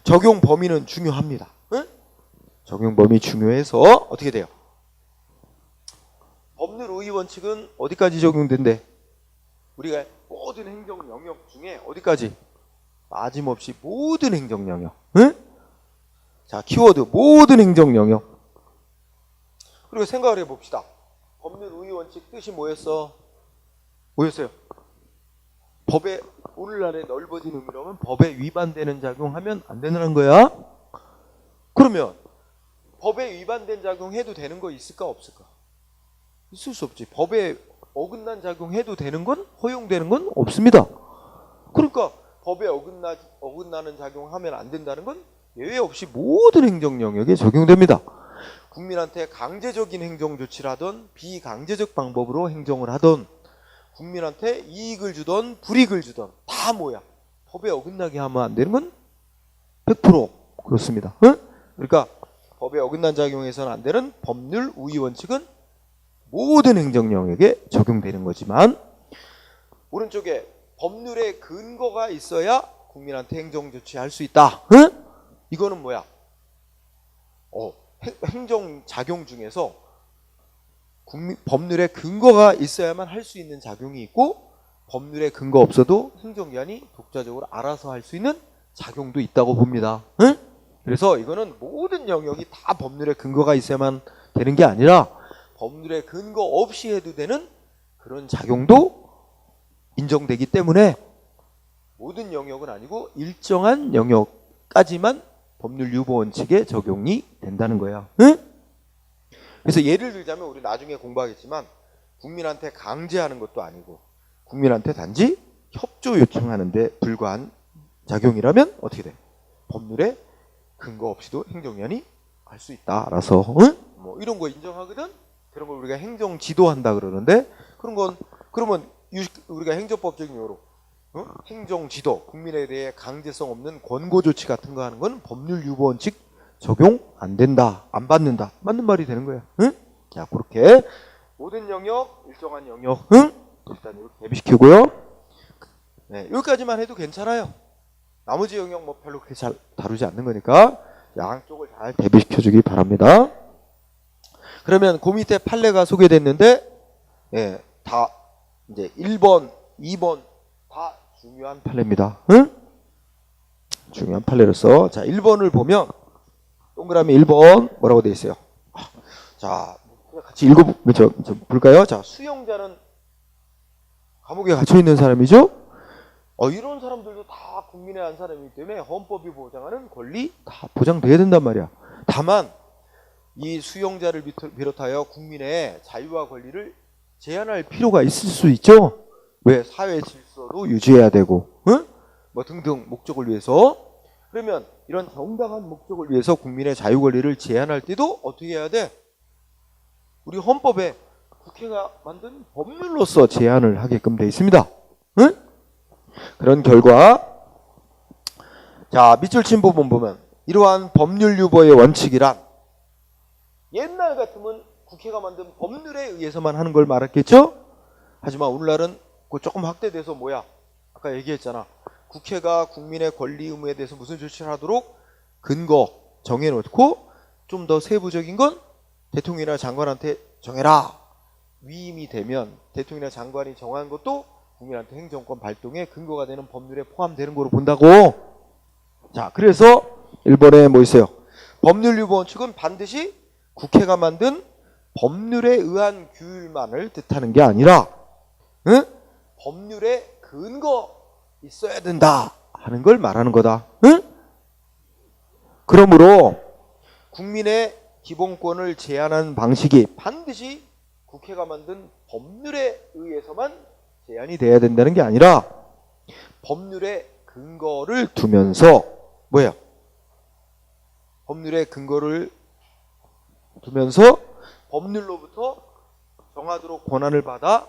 적용 범위는 중요합니다. 응? 적용 범위 중요해서 어떻게 돼요? 법률 우위 원칙은 어디까지 적용된대? 우리가 모든 행정 영역 중에 어디까지? 빠짐없이 모든 행정 영역. 응? 자, 키워드 모든 행정 영역. 그리고 생각을 해봅시다. 법률 우위 원칙 뜻이 뭐였어? 뭐였어요? 법에 오늘날의 넓어진 의미로는 법에 위반되는 작용하면 안 되는 거야. 그러면 법에 위반된 작용해도 되는 거 있을까 없을까? 있을 수 없지. 법에 어긋난 작용해도 되는 건 허용되는 건 없습니다. 그러니까 법에 어긋나는 작용하면 안 된다는 건 예외 없이 모든 행정 영역에 적용됩니다. 국민한테 강제적인 행정 조치를 하던 비강제적 방법으로 행정을 하던 국민한테 이익을 주던 불이익을 주던 다 뭐야? 법에 어긋나게 하면 안 되는 건 100% 그렇습니다. 응? 그러니까 법에 어긋난 작용해서는 안 되는 법률 우위 원칙은 모든 행정 영역에 적용되는 거지만 오른쪽에 법률의 근거가 있어야 국민한테 행정 조치할 수 있다. 응? 이거는 뭐야? 행정 작용 중에서 법률의 근거가 있어야만 할 수 있는 작용이 있고 법률의 근거 없어도 행정기관이 독자적으로 알아서 할 수 있는 작용도 있다고 봅니다. 응? 그래서 이거는 모든 영역이 다 법률의 근거가 있어야만 되는 게 아니라 법률의 근거 없이 해도 되는 그런 작용도 인정되기 때문에 모든 영역은 아니고 일정한 영역까지만 법률 유보 원칙에 적용이 된다는 거야. 응? 그래서 예를 들자면 우리 나중에 공부하겠지만 국민한테 강제하는 것도 아니고 국민한테 단지 협조 요청하는 데 불과한 작용이라면 어떻게 돼? 법률에 근거 없이도 행정기관이 할 수 있다. 알아서 응? 뭐 이런 거 인정하거든? 그런 걸 우리가 행정 지도한다 그러는데 그런 건 그러면 우리가 행정법적인 용어로 행정 지도, 국민에 대해 강제성 없는 권고 조치 같은 거 하는 건 법률 유보 원칙 적용 안 된다, 안 받는다. 맞는 말이 되는 거야. 응? 자, 그렇게 모든 영역, 일정한 영역, 일단 이렇게 대비시키고요. 네, 여기까지만 해도 괜찮아요. 나머지 영역 뭐 별로 그렇게 잘 다루지 않는 거니까 양쪽을 잘 대비시켜주기 바랍니다. 그러면 그 밑에 판례가 소개됐는데, 예, 다 이제 1번, 2번 다 중요한 판례입니다. 응? 중요한 판례로서 자 1번을 보면 동그라미 1번 뭐라고 되어 있어요? 자, 같이 볼까요? 자, 수용자는 감옥에 갇혀 있는 사람이죠. 이런 사람들도 다 국민의 한 사람이기 때문에 헌법이 보장하는 권리 다 보장돼야 된단 말이야. 다만 이 수용자를 비롯하여 국민의 자유와 권리를 제한할 필요가 있을 수 있죠. 왜? 사회 질서도 유지해야 되고, 응? 뭐 등등 목적을 위해서. 그러면 이런 정당한 목적을 위해서 국민의 자유 권리를 제한할 때도 어떻게 해야 돼? 우리 헌법에 국회가 만든 법률로서 제한을 하게끔 돼 있습니다. 응? 그런 결과 자 밑줄 친 부분 보면 이러한 법률 유보의 원칙이란 옛날 같으면 국회가 만든 법률에 의해서만 하는 걸 말했겠죠? 하지만 오늘날은 조금 확대돼서 뭐야? 아까 얘기했잖아. 국회가 국민의 권리 의무에 대해서 무슨 조치를 하도록 근거 정해놓고 좀 더 세부적인 건 대통령이나 장관한테 정해라. 위임이 되면 대통령이나 장관이 정한 것도 국민한테 행정권 발동에 근거가 되는 법률에 포함되는 거로 본다고. 자, 그래서 1번에 뭐 있어요? 법률 유보 원칙은 반드시 국회가 만든 법률에 의한 규율만을 뜻하는 게 아니라 응? 법률에 근거 있어야 된다 하는 걸 말하는 거다. 응? 그러므로 국민의 기본권을 제한하는 방식이 반드시 국회가 만든 법률에 의해서만 제한이 돼야 된다는 게 아니라 법률의 근거를 두면서 뭐예요? 법률의 근거를 두면서 법률로부터 정하도록 권한을 받아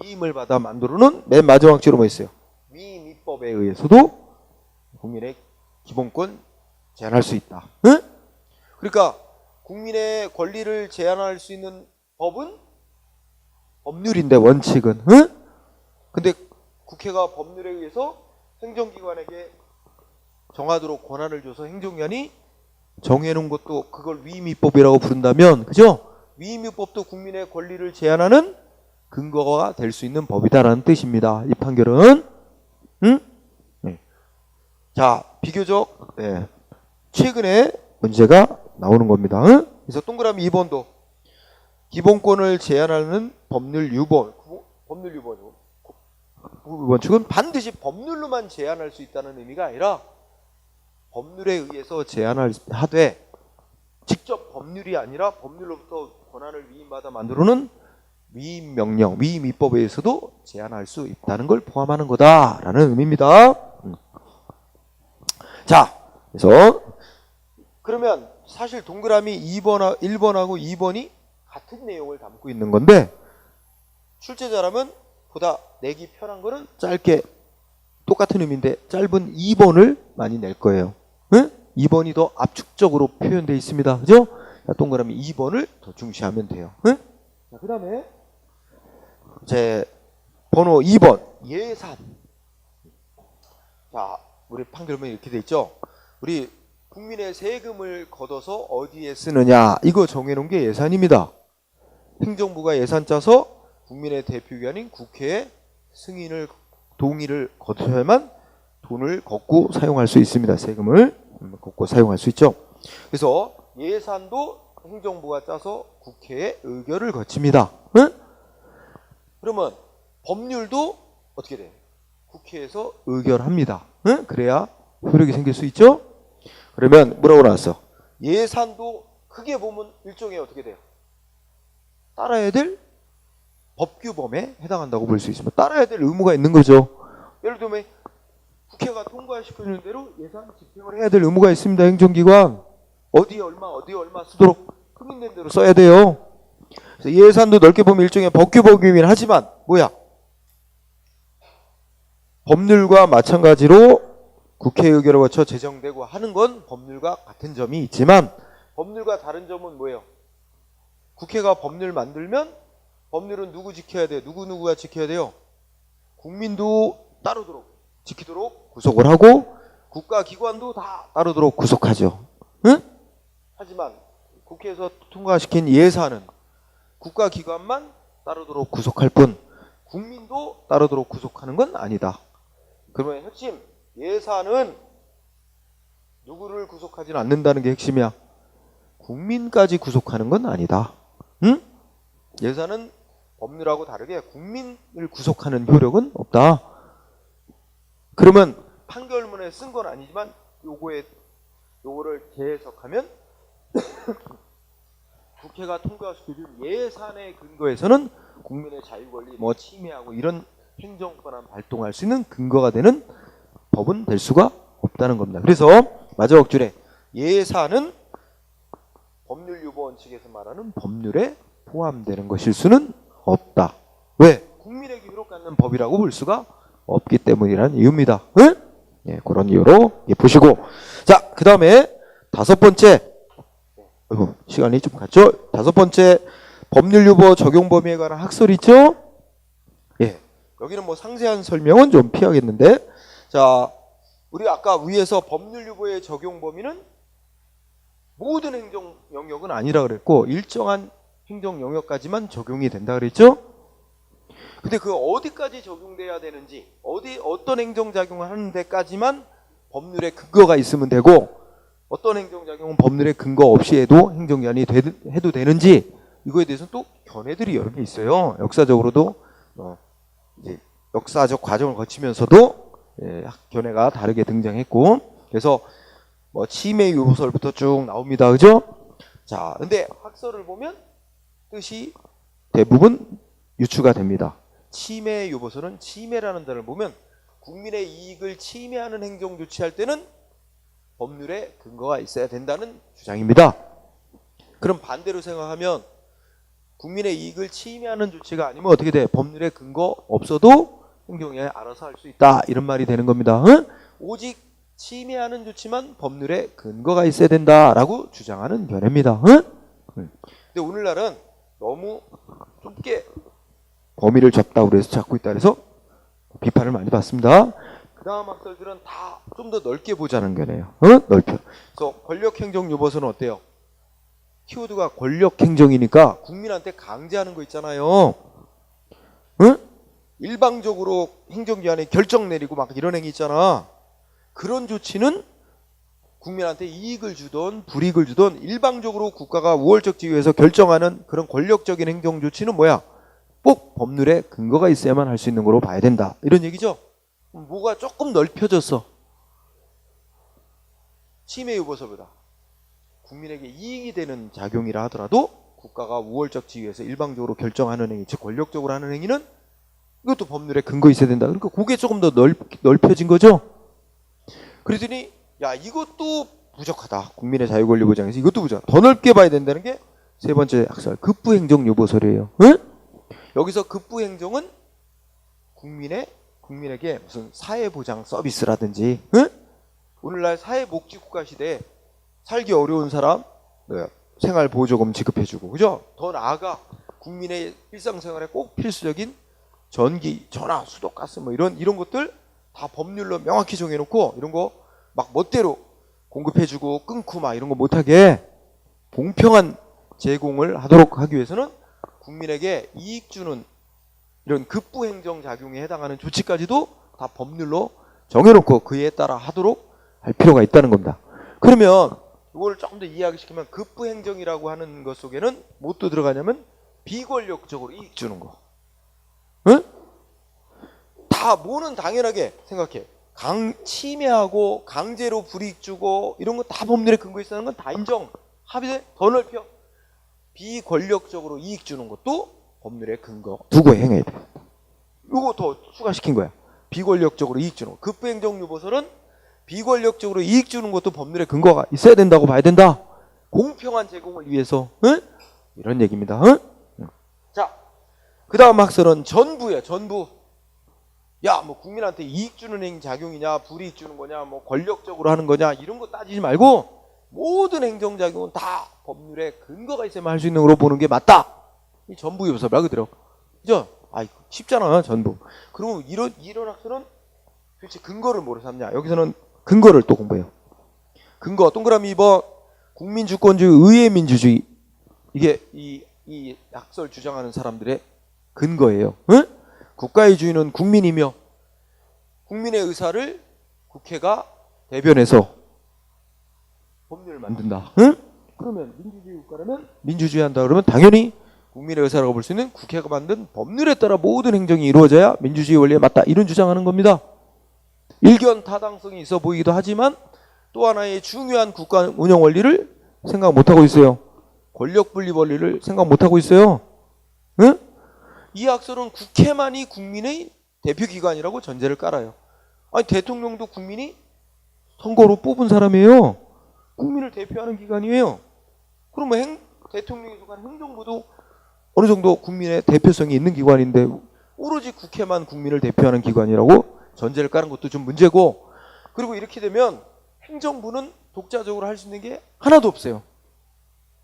위임을 받아 만들어놓은 맨 마지막 줄로 뭐 있어요? 위임 입법에 의해서도 국민의 기본권 제한할 수 있다. 응? 그러니까 국민의 권리를 제한할 수 있는 법은 법률인데 원칙은 응? 근데 국회가 법률에 의해서 행정기관에게 정하도록 권한을 줘서 행정기관이 정해놓은 것도 그걸 위임입법이라고 부른다면 그죠? 위임입법도 국민의 권리를 제한하는 근거가 될 수 있는 법이다라는 뜻입니다. 이 판결은 응? 네. 자 비교적 네. 최근에 문제가 나오는 겁니다. 응? 그래서 동그라미 2번도 기본권을 제한하는 법률 유보 원칙은 반드시 법률로만 제한할 수 있다는 의미가 아니라 법률에 의해서 제한을 하되 직접 법률이 아니라 법률로부터 권한을 위임받아 만들어놓은 위임 명령, 위임 입법에 의해서도 제한할 수 있다는 걸 포함하는 거다라는 의미입니다. 자, 그래서 그러면 사실 동그라미 1번하고 2번이 같은 내용을 담고 있는 건데 출제자라면 보다 내기 편한 거는 짧게 똑같은 의미인데 짧은 2번을 많이 낼 거예요. 응? 2번이 더 압축적으로 표현되어 있습니다. 그죠? 자, 동그라미 2번을 더 중시하면 돼요. 응? 자, 그 다음에 제 번호 2번 예산. 자, 우리 판결문에 이렇게 돼 있죠. 우리 국민의 세금을 걷어서 어디에 쓰느냐 이거 정해놓은 게 예산입니다. 행정부가 예산 짜서 국민의 대표기관인 국회에 승인을 동의를 거쳐야만 돈을 걷고 사용할 수 있습니다. 세금을 걷고 사용할 수 있죠. 그래서 예산도 행정부가 짜서 국회에 의결을 거칩니다. 응? 그러면 법률도 어떻게 돼요? 국회에서 의결합니다. 응? 그래야 효력이 생길 수 있죠. 그러면 뭐라고 나왔어? 예산도 크게 보면 일종의 어떻게 돼요? 따라야 될 법규범에 해당한다고 볼 수 있습니다. 따라야 될 의무가 있는 거죠. 예를 들면 국회가 통과시켜주는 대로 예산 집행을 해야 될 의무가 있습니다. 행정기관 어디에 얼마 쓰도록 승인된 대로 써야 돼요. 그래서 예산도 넓게 보면 일종의 법규법이긴 하지만 뭐야? 법률과 마찬가지로 국회 의결을 거쳐 제정되고 하는 건 법률과 같은 점이 있지만 법률과 다른 점은 뭐예요? 국회가 법률 만들면 법률은 누구 지켜야 돼요? 누구누구가 지켜야 돼요? 국민도 따르도록 지키도록 구속을 하고 국가기관도 다 따르도록 구속하죠. 응? 하지만 국회에서 통과시킨 예산은 국가기관만 따르도록 구속할 뿐 국민도 따르도록 구속하는 건 아니다. 그러면 핵심 예산은 누구를 구속하지는 않는다는 게 핵심이야. 국민까지 구속하는 건 아니다. 응? 예산은 법률하고 다르게 국민을 구속하는 효력은 없다. 그러면 판결문에 쓴 건 아니지만 요거를 재해석하면 국회가 통과시켜준 예산의 근거에서는 국민의 자유권리 침해하고 이런 행정권한 발동할 수 있는 근거가 되는 법은 될 수가 없다는 겁니다. 그래서 마지막 줄에 예산은 법률유보 원칙에서 말하는 법률에 포함되는 것일 수는 없다. 왜? 국민에게 효력받는 법이라고 볼 수가 없기 때문이라는 이유입니다. 응? 예, 그런 이유로 보시고 자, 그 다음에 다섯 번째 시간이 좀 갔죠? 다섯 번째 법률유보 적용 범위에 관한 학설이 있죠? 예, 여기는 뭐 상세한 설명은 좀 피하겠는데 자, 우리 아까 위에서 법률유보의 적용 범위는 모든 행정 영역은 아니라 그랬고 일정한 행정 영역까지만 적용이 된다 그랬죠? 근데 그 어디까지 적용돼야 되는지 어떤 행정작용을 하는 데까지만 법률에 근거가 있으면 되고 어떤 행정작용은 법률에 근거 없이 해도 행정기관이 해도 되는지 이거에 대해서는 또 견해들이 여러 개 있어요. 역사적으로도 이제 역사적 과정을 거치면서도 견해가 다르게 등장했고 그래서 뭐 침해 유보설부터 쭉 나옵니다. 그죠? 자, 근데 학설을 보면 뜻이 대부분 유추가 됩니다. 침해 유보설은 침해라는 단어를 보면 국민의 이익을 침해하는 행정 조치할 때는 법률에 근거가 있어야 된다는 주장입니다. 그럼 반대로 생각하면 국민의 이익을 침해하는 조치가 아니면 어떻게 돼? 법률에 근거 없어도 행정기관이 알아서 할 수 있다. 이런 말이 되는 겁니다. 응? 오직 침해하는 조치만 법률에 근거가 있어야 된다라고 주장하는 견해입니다. 응? 근데 오늘날은 너무 좁게 범위를 잡다고 해서 잡고 있다 그래서 비판을 많이 받습니다. 그 다음 학설들은 다 좀 더 넓게 보자는 견해예요. 넓혀. 그래서 권력행정유보서는 어때요? 키워드가 권력행정이니까 국민한테 강제하는 거 있잖아요. 응? 일방적으로 행정기관이 결정 내리고 막 이런 행위 있잖아. 그런 조치는 국민한테 이익을 주던 불이익을 주던 일방적으로 국가가 우월적 지위에서 결정하는 그런 권력적인 행정 조치는 뭐야? 꼭 법률에 근거가 있어야만 할 수 있는 거로 봐야 된다. 이런 얘기죠. 뭐가 조금 넓혀졌어. 침해유보서보다 국민에게 이익이 되는 작용이라 하더라도 국가가 우월적 지위에서 일방적으로 결정하는 행위, 즉 권력적으로 하는 행위는 이것도 법률에 근거 있어야 된다. 그러니까 그게 조금 더 넓혀진 거죠. 그러더니 야, 이것도 부족하다. 국민의 자유권리 보장에서 이것도 부족하다. 더 넓게 봐야 된다는 게 세 번째 학설 급부행정유보설이에요. 응? 여기서 급부행정은 국민에게 무슨 사회보장 서비스라든지 응? 오늘날 사회복지국가 시대에 살기 어려운 사람 생활보조금 지급해주고 그죠? 더 나아가 국민의 일상생활에 꼭 필수적인 전기, 전화, 수도, 가스 뭐 이런 것들 다 법률로 명확히 정해놓고 이런 거 막 멋대로 공급해주고 끊고 막 이런 거 못하게 공평한 제공을 하도록 하기 위해서는 국민에게 이익 주는 이런 급부행정 작용에 해당하는 조치까지도 다 법률로 정해놓고 그에 따라 하도록 할 필요가 있다는 겁니다. 그러면 이걸 조금 더 이해하기 시키면 급부행정이라고 하는 것 속에는 뭣도 들어가냐면 비권력적으로 이익 주는 거. 응? 다 뭐는 당연하게 생각해. 침해하고 강제로 불이익 주고 이런 거 다 법률에 근거 있다는 건 다 인정. 합의돼? 더 넓혀. 비권력적으로 이익 주는 것도 법률에 근거 두고 행해야 돼. 이거 더 추가시킨 거야. 비권력적으로 이익 주는 거. 급부행정유보설은 비권력적으로 이익 주는 것도 법률에 근거가 있어야 된다고 봐야 된다. 공평한 제공을 위해서. 응? 이런 얘기입니다. 응? 자, 그 다음 학설은 전부예요. 전부. 야, 뭐 국민한테 이익 주는 행정작용이냐, 불이익 주는 거냐, 뭐 권력적으로 하는 거냐, 이런 거 따지지 말고 모든 행정작용은 다 법률에 근거가 있어야만 할 수 있는 거로 보는 게 맞다. 이 전부요소 말 그대로. 그죠? 아, 쉽잖아, 전부. 그러면 이런 학설은 도대체 근거를 뭐로 삼냐? 여기서는 근거를 또 공부해요. 근거, 동그라미 2번. 국민주권주의, 의회민주주의. 이게 이 학설 주장하는 사람들의 근거예요. 응? 국가의 주인은 국민이며 국민의 의사를 국회가 대변해서 법률을 만든다. 응? 그러면 민주주의 국가라면 민주주의 한다 그러면 당연히 국민의 의사라고 볼 수 있는 국회가 만든 법률에 따라 모든 행정이 이루어져야 민주주의 원리에 맞다. 이런 주장하는 겁니다. 일견 타당성이 있어 보이기도 하지만 또 하나의 중요한 국가 운영 원리를 생각 못하고 있어요. 권력 분립 원리를 생각 못하고 있어요. 응? 이 학설은 국회만이 국민의 대표기관이라고 전제를 깔아요. 아니 대통령도 국민이 선거로 뽑은 사람이에요. 국민을 대표하는 기관이에요. 그러면 대통령이 속한 행정부도 어느 정도 국민의 대표성이 있는 기관인데 오로지 국회만 국민을 대표하는 기관이라고 전제를 까는 것도 좀 문제고, 그리고 이렇게 되면 행정부는 독자적으로 할 수 있는 게 하나도 없어요.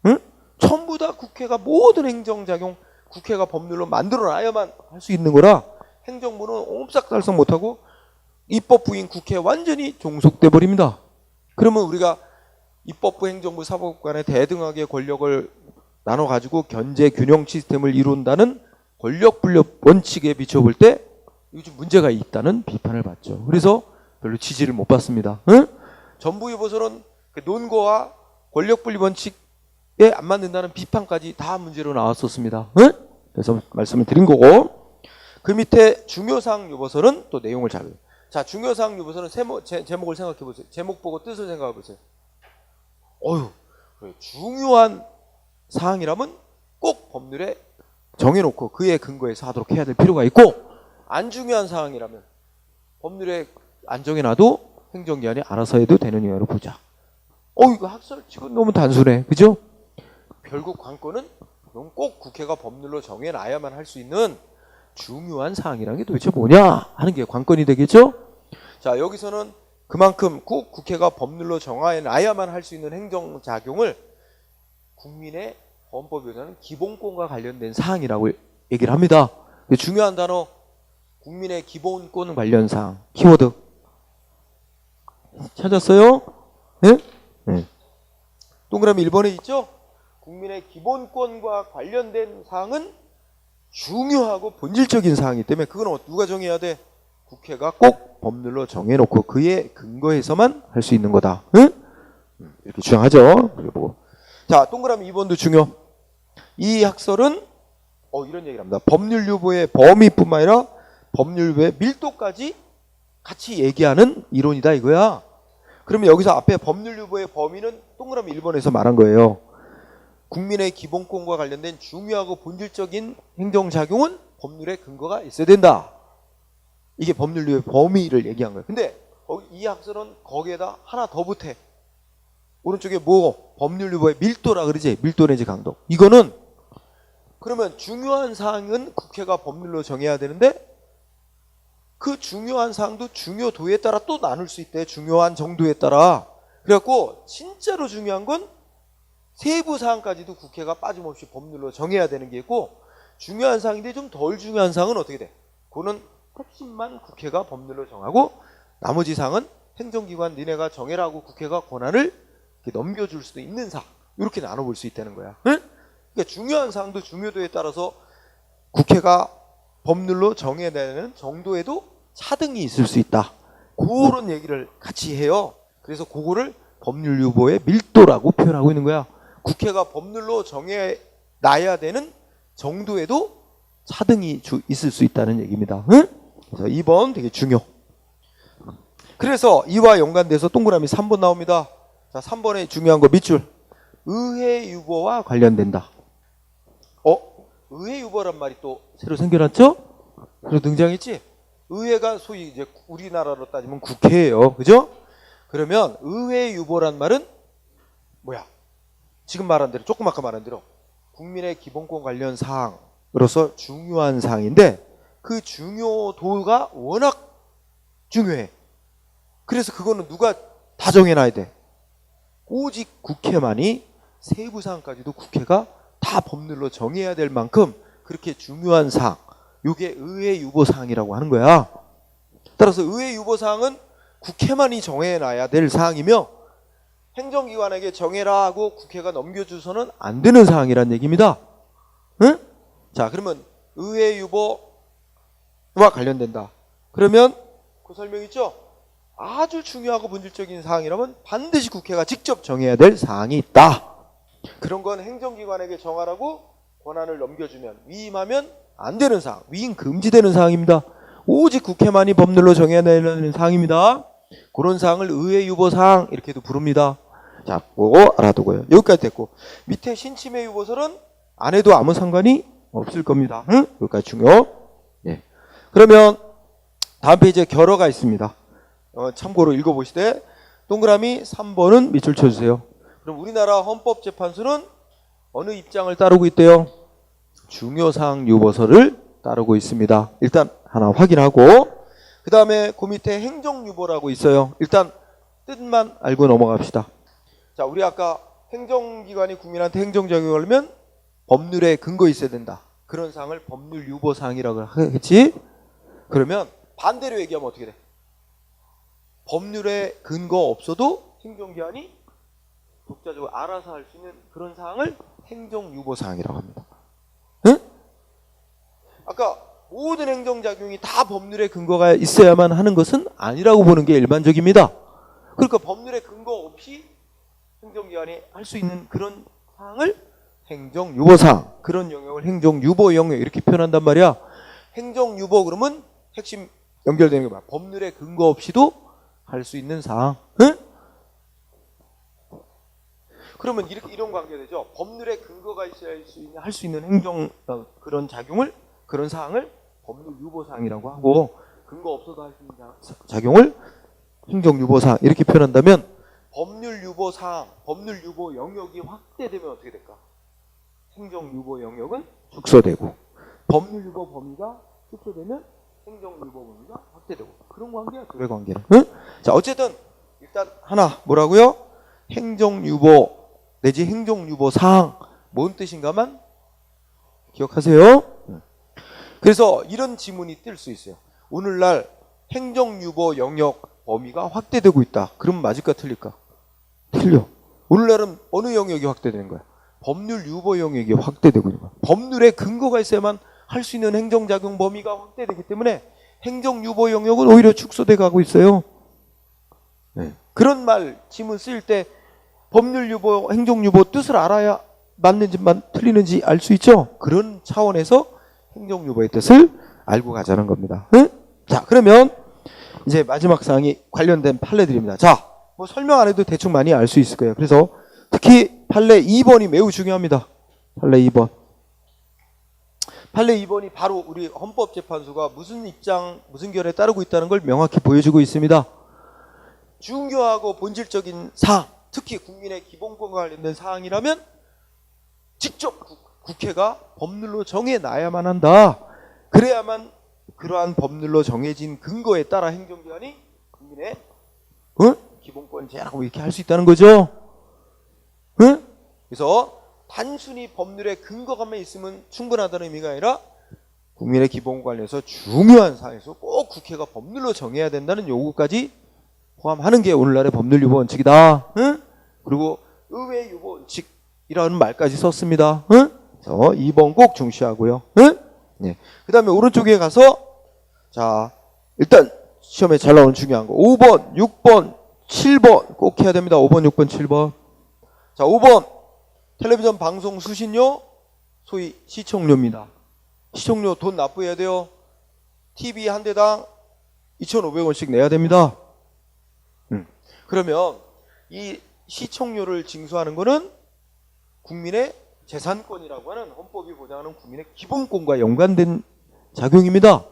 응? 전부 다 국회가 모든 행정작용 국회가 법률로 만들어놔야만 할 수 있는 거라 행정부는 옴싹달싹 못하고 입법부인 국회에 완전히 종속돼 버립니다. 그러면 우리가 입법부, 행정부, 사법부 간에 대등하게 권력을 나눠가지고 견제 균형 시스템을 이룬다는 권력 분립 원칙에 비춰볼 때 요즘 문제가 있다는 비판을 받죠. 그래서 별로 지지를 못 받습니다. 응? 전부유보서는 그 논거와 권력 분립 원칙에 안 맞는다는 비판까지 다 문제로 나왔었습니다. 응? 그래서 말씀을 드린 거고, 그 밑에 중요사항 유보서는 또 내용을 잘. 자, 중요사항 유보서는 제목을 생각해 보세요. 제목 보고 뜻을 생각해 보세요. 어휴, 중요한 사항이라면 꼭 법률에 정해놓고 그에 근거해서 하도록 해야 될 필요가 있고, 안 중요한 사항이라면 법률에 안 정해놔도 행정기관이 알아서 해도 되는 이유로 보자. 이거 학설 치고 너무 단순해. 그죠? 결국 관건은 꼭 국회가 법률로 정해놔야만 할 수 있는 중요한 사항이라는 게 도대체 뭐냐 하는 게 관건이 되겠죠? 자, 여기서는 그만큼 꼭 국회가 법률로 정해놔야만 할 수 있는 행정작용을 국민의 헌법에 의한 기본권과 관련된 사항이라고 얘기를 합니다. 중요한 단어, 국민의 기본권 관련 사항, 키워드 찾았어요? 네? 네. 동그라미 1번에 있죠? 국민의 기본권과 관련된 사항은 중요하고 본질적인 사항이기 때문에 그건 누가 정해야 돼? 국회가 꼭 법률로 정해놓고 그에 근거해서만 할 수 있는 거다. 응? 이렇게 주장하죠. 보고. 자, 동그라미 2번도 중요. 이 학설은 이런 얘기를 합니다. 법률 유보의 범위뿐만 아니라 법률 유보의 밀도까지 같이 얘기하는 이론이다 이거야. 그러면 여기서 앞에 법률 유보의 범위는 동그라미 1번에서 말한 거예요. 국민의 기본권과 관련된 중요하고 본질적인 행정작용은 법률의 근거가 있어야 된다. 이게 법률 유보의 범위를 얘기한 거예요. 근데 이 학설은 거기에다 하나 더 보태. 오른쪽에 뭐 법률 유보의 밀도라 그러지. 밀도 내지 강도. 이거는 그러면 중요한 사항은 국회가 법률로 정해야 되는데 그 중요한 사항도 중요도에 따라 또 나눌 수 있대. 중요한 정도에 따라. 그래갖고 진짜로 중요한 건 세부 사항까지도 국회가 빠짐없이 법률로 정해야 되는 게 있고, 중요한 사항인데 좀 덜 중요한 사항은 어떻게 돼? 그거는 핵심만 국회가 법률로 정하고 나머지 사항은 행정기관 니네가 정해라고 국회가 권한을 넘겨줄 수도 있는 사항. 이렇게 나눠볼 수 있다는 거야. 응? 그러니까 중요한 사항도 중요도에 따라서 국회가 법률로 정해야 되는 정도에도 차등이 있을 수 있다. 그런 얘기를 같이 해요. 그래서 그거를 법률 유보의 밀도라고 표현하고 있는 거야. 국회가 법률로 정해놔야 되는 정도에도 차등이 있을 수 있다는 얘기입니다. 응? 그래서 2번 되게 중요. 그래서 이와 연관돼서 동그라미 3번 나옵니다. 자, 3번에 중요한 거 밑줄. 의회 유보와 관련된다. 의회 유보란 말이 또 새로 생겨났죠? 새로 등장했지? 의회가 소위 이제 우리나라로 따지면 국회예요. 그죠? 그러면 의회 유보란 말은 뭐야? 지금 말한 대로, 조금 아까 말한 대로 국민의 기본권 관련 사항, 사항으로서 중요한 사항인데 그 중요도가 워낙 중요해. 그래서 그거는 누가 다 정해놔야 돼. 오직 국회만이 세부 사항까지도 국회가 다 법률로 정해야 될 만큼 그렇게 중요한 사항, 이게 의회 유보 사항이라고 하는 거야. 따라서 의회 유보 사항은 국회만이 정해놔야 될 사항이며 행정기관에게 정해라 하고 국회가 넘겨줘서는 안 되는 사항이란 얘기입니다. 응? 자, 그러면 의회 유보와 관련된다. 그러면 그 설명 있죠? 아주 중요하고 본질적인 사항이라면 반드시 국회가 직접 정해야 될 사항이 있다. 그런 건 행정기관에게 정하라고 권한을 넘겨주면 위임하면 안 되는 사항, 위임 금지되는 사항입니다. 오직 국회만이 법률로 정해야 되는 사항입니다. 그런 사항을 의회 유보 사항 이렇게도 부릅니다. 자, 그거 알아두고요. 여기까지 됐고 밑에 신침해 유보설은 안 해도 아무 상관이 없을 겁니다. 응? 여기까지 중요. 예. 그러면 다음 페이지에 결어가 있습니다. 참고로 읽어보시되 동그라미 3번은 밑줄 쳐주세요. 그럼 우리나라 헌법재판소는 어느 입장을 따르고 있대요? 중요사항 유보서를 따르고 있습니다. 일단 하나 확인하고 그 다음에 그 밑에 행정유보라고 있어요. 일단 뜻만 알고 넘어갑시다. 자, 우리 아까 행정기관이 국민한테 행정작용을 하면 법률에 근거 있어야 된다. 그런 사항을 법률유보사항이라고 했지. 그러면 반대로 얘기하면 어떻게 돼? 법률에 근거 없어도 행정기관이 독자적으로 알아서 할 수 있는 그런 사항을 행정유보사항이라고 합니다. 응? 아까 모든 행정작용이 다 법률에 근거가 있어야만 하는 것은 아니라고 보는 게 일반적입니다. 그러니까 법률에 근거 없이 행정기관이 할 수 있는 그런 사항을 행정유보사항, 그런 영역을 행정유보 영역 이렇게 표현한단 말이야. 행정유보 그러면 핵심 연결되는 게 뭐야? 법률에 근거 없이도 할 수 있는 사항. 응? 그러면 이런 관계 되죠. 법률에 근거가 있어야 할 수 있는 행정 그런 작용을, 그런 사항을 법률유보사항이라고 하고 근거 없어도 할 수 있는 작용을 행정유보사항 이렇게 표현한다면 법률유보사항, 법률유보 영역이 확대되면 어떻게 될까? 행정유보 영역은 축소되고 법률유보 범위가 축소되면 행정유보 범위가 확대되고 그런 관계야, 둘의 관계는. 응? 자, 어쨌든 일단 하나 뭐라고요? 행정유보 내지 행정유보 사항 뭔 뜻인가만 기억하세요. 그래서 이런 지문이 뜰 수 있어요. 오늘날 행정유보 영역 범위가 확대되고 있다. 그러면 맞을까 틀릴까? 틀려. 오늘날은 어느 영역이 확대되는 거야? 법률유보 영역이 확대되고 있는 거야. 법률에 근거가 있어야만 할 수 있는 행정작용 범위가 확대되기 때문에 행정유보 영역은 오히려 축소돼 가고 있어요. 네. 그런 말 지문 쓰일 때 법률유보, 행정유보 뜻을 알아야 맞는지만 틀리는지 알 수 있죠. 그런 차원에서 행정유보의 뜻을 알고 가자는 겁니다. 응? 자, 그러면 이제 마지막 사항이 관련된 판례들입니다. 자, 뭐 설명 안 해도 대충 많이 알 수 있을 거예요. 그래서 특히 판례 2번이 매우 중요합니다. 판례 2번. 판례 2번이 바로 우리 헌법재판소가 무슨 입장, 무슨 결에 따르고 있다는 걸 명확히 보여주고 있습니다. 중요하고 본질적인 사항, 특히 국민의 기본권과 관련된 사항이라면 직접 국회가 법률로 정해놔야만 한다. 그래야만 그러한 법률로 정해진 근거에 따라 행정기관이 국민의 기본권 제한하고 이렇게 할 수 있다는 거죠. 그래서 단순히 법률에 근거가만 있으면 충분하다는 의미가 아니라 국민의 기본권에 관해서 중요한 사항에서 꼭 국회가 법률로 정해야 된다는 요구까지 포함하는 게 오늘날의 법률유보 원칙이다. 그리고 의회 유보 원칙이라는 말까지 썼습니다. 그래서 2번 꼭 중시하고요. 네. 그 다음에 오른쪽에 가서 자, 일단 시험에 잘 나오는 중요한 거 5번, 6번, 7번 꼭 해야 됩니다. 5번, 6번, 7번. 자, 5번 텔레비전 방송 수신료, 소위 시청료입니다. 시청료 돈 납부해야 돼요. TV 한 대당 2,500원씩 내야 됩니다. 그러면 이 시청료를 징수하는 거는 국민의 재산권이라고 하는 헌법이 보장하는 국민의 기본권과 연관된 작용입니다.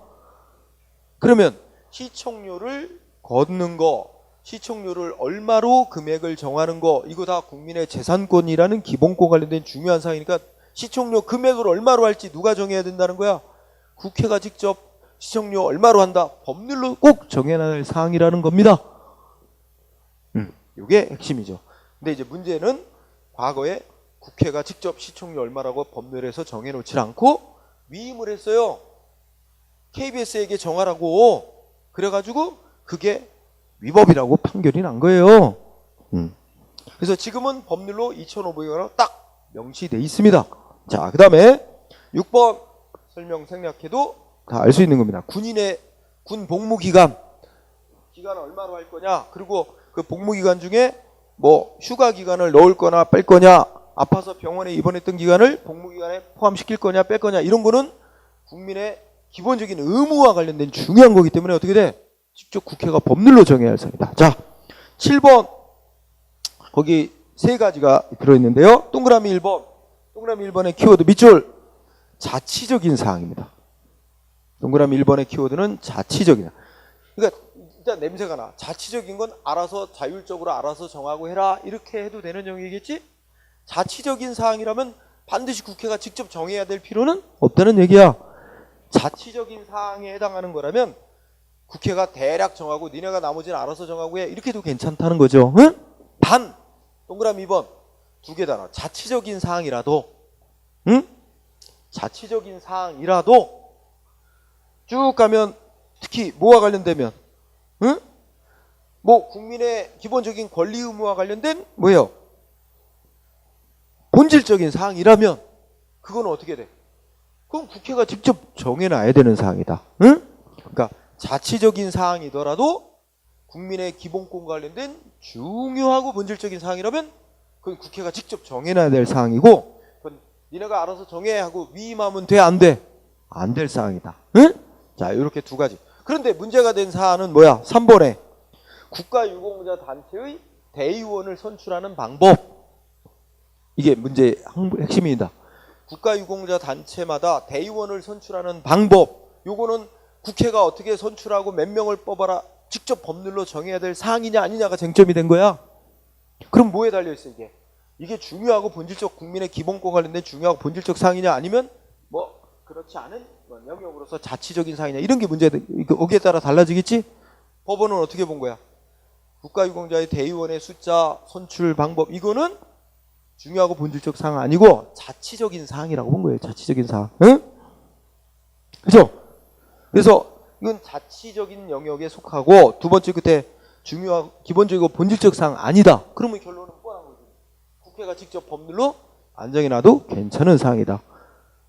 그러면 시청료를 걷는 거, 시청료를 얼마로 금액을 정하는 거, 이거 다 국민의 재산권이라는 기본권 관련된 중요한 사항이니까 시청료 금액을 얼마로 할지 누가 정해야 된다는 거야? 국회가 직접 시청료 얼마로 한다. 법률로 꼭 정해놔야 할 사항이라는 겁니다. 이게 핵심이죠. 근데 이제 문제는 과거에 국회가 직접 시청료 얼마라고 법률에서 정해놓지 않고 위임을 했어요. KBS에게 정하라고. 그래가지고 그게 위법이라고 판결이 난 거예요. 그래서 지금은 법률로 2,500원으로 딱 명시돼 있습니다. 자, 그 다음에 6번 설명 생략해도 다 알 수 있는 겁니다. 군인의 군 복무기간 얼마로 할 거냐, 그리고 그 복무기간 중에 뭐 휴가 기간을 넣을 거나 뺄 거냐, 아파서 병원에 입원했던 기간을 복무기간에 포함시킬 거냐 뺄 거냐, 이런 거는 국민의 기본적인 의무와 관련된 중요한 거기 때문에 어떻게 돼? 직접 국회가 법률로 정해야 할 사항이다. 자, 7번 거기 세 가지가 들어있는데요. 동그라미 1번, 동그라미 1번의 키워드 밑줄 자치적인 사항입니다. 동그라미 1번의 키워드는 자치적이다. 그러니까 일단 냄새가 나. 자치적인 건 알아서 자율적으로 알아서 정하고 해라, 이렇게 해도 되는 영역이겠지? 자치적인 사항이라면 반드시 국회가 직접 정해야 될 필요는 없다는 얘기야. 자치적인 사항에 해당하는 거라면 국회가 대략 정하고 니네가 나머지는 알아서 정하고 해, 이렇게 해도 괜찮다는 거죠. 응? 단 동그라미 2번 두 개 단어. 자치적인 사항이라도, 응? 자치적인 사항이라도 쭉 가면 특히 뭐와 관련되면, 응? 뭐 국민의 기본적인 권리 의무와 관련된 뭐예요? 본질적인 사항이라면 그건 어떻게 돼? 그건 국회가 직접 정해놔야 되는 사항이다. 응? 그러니까 자치적인 사항이더라도 국민의 기본권과 관련된 중요하고 본질적인 사항이라면 그건 국회가 직접 정해놔야 될 사항이고, 그건 니네가 알아서 정해 하고 위임하면 돼, 안 돼? 안 될 사항이다. 응? 자, 이렇게 두 가지. 그런데 문제가 된 사안은 뭐야? 3번에 국가유공자 단체의 대의원을 선출하는 방법. 이게 문제의 핵심입니다. 국가유공자 단체마다 대의원을 선출하는 방법. 요거는 국회가 어떻게 선출하고 몇 명을 뽑아라, 직접 법률로 정해야 될 사항이냐 아니냐가 쟁점이 된 거야. 그럼 뭐에 달려있어 이게? 이게 중요하고 본질적 국민의 기본권 관련된 중요하고 본질적 사항이냐, 아니면 뭐 그렇지 않은 영역으로서 자치적인 사항이냐, 이런 게 문제다. 여기에 따라 달라지겠지? 법원은 어떻게 본 거야? 국가유공자의 대의원의 숫자, 선출 방법, 이거는 중요하고 본질적 사항 아니고 자치적인 사항이라고 본 거예요. 자치적인 사항. 응? 그죠? 그래서 이건 자치적인 영역에 속하고, 두 번째 끝에 중요하고 기본적이고 본질적 사항 아니다. 그러면 결론은 뻔한 거지. 국회가 직접 법률로 안 정해놔도 괜찮은 사항이다.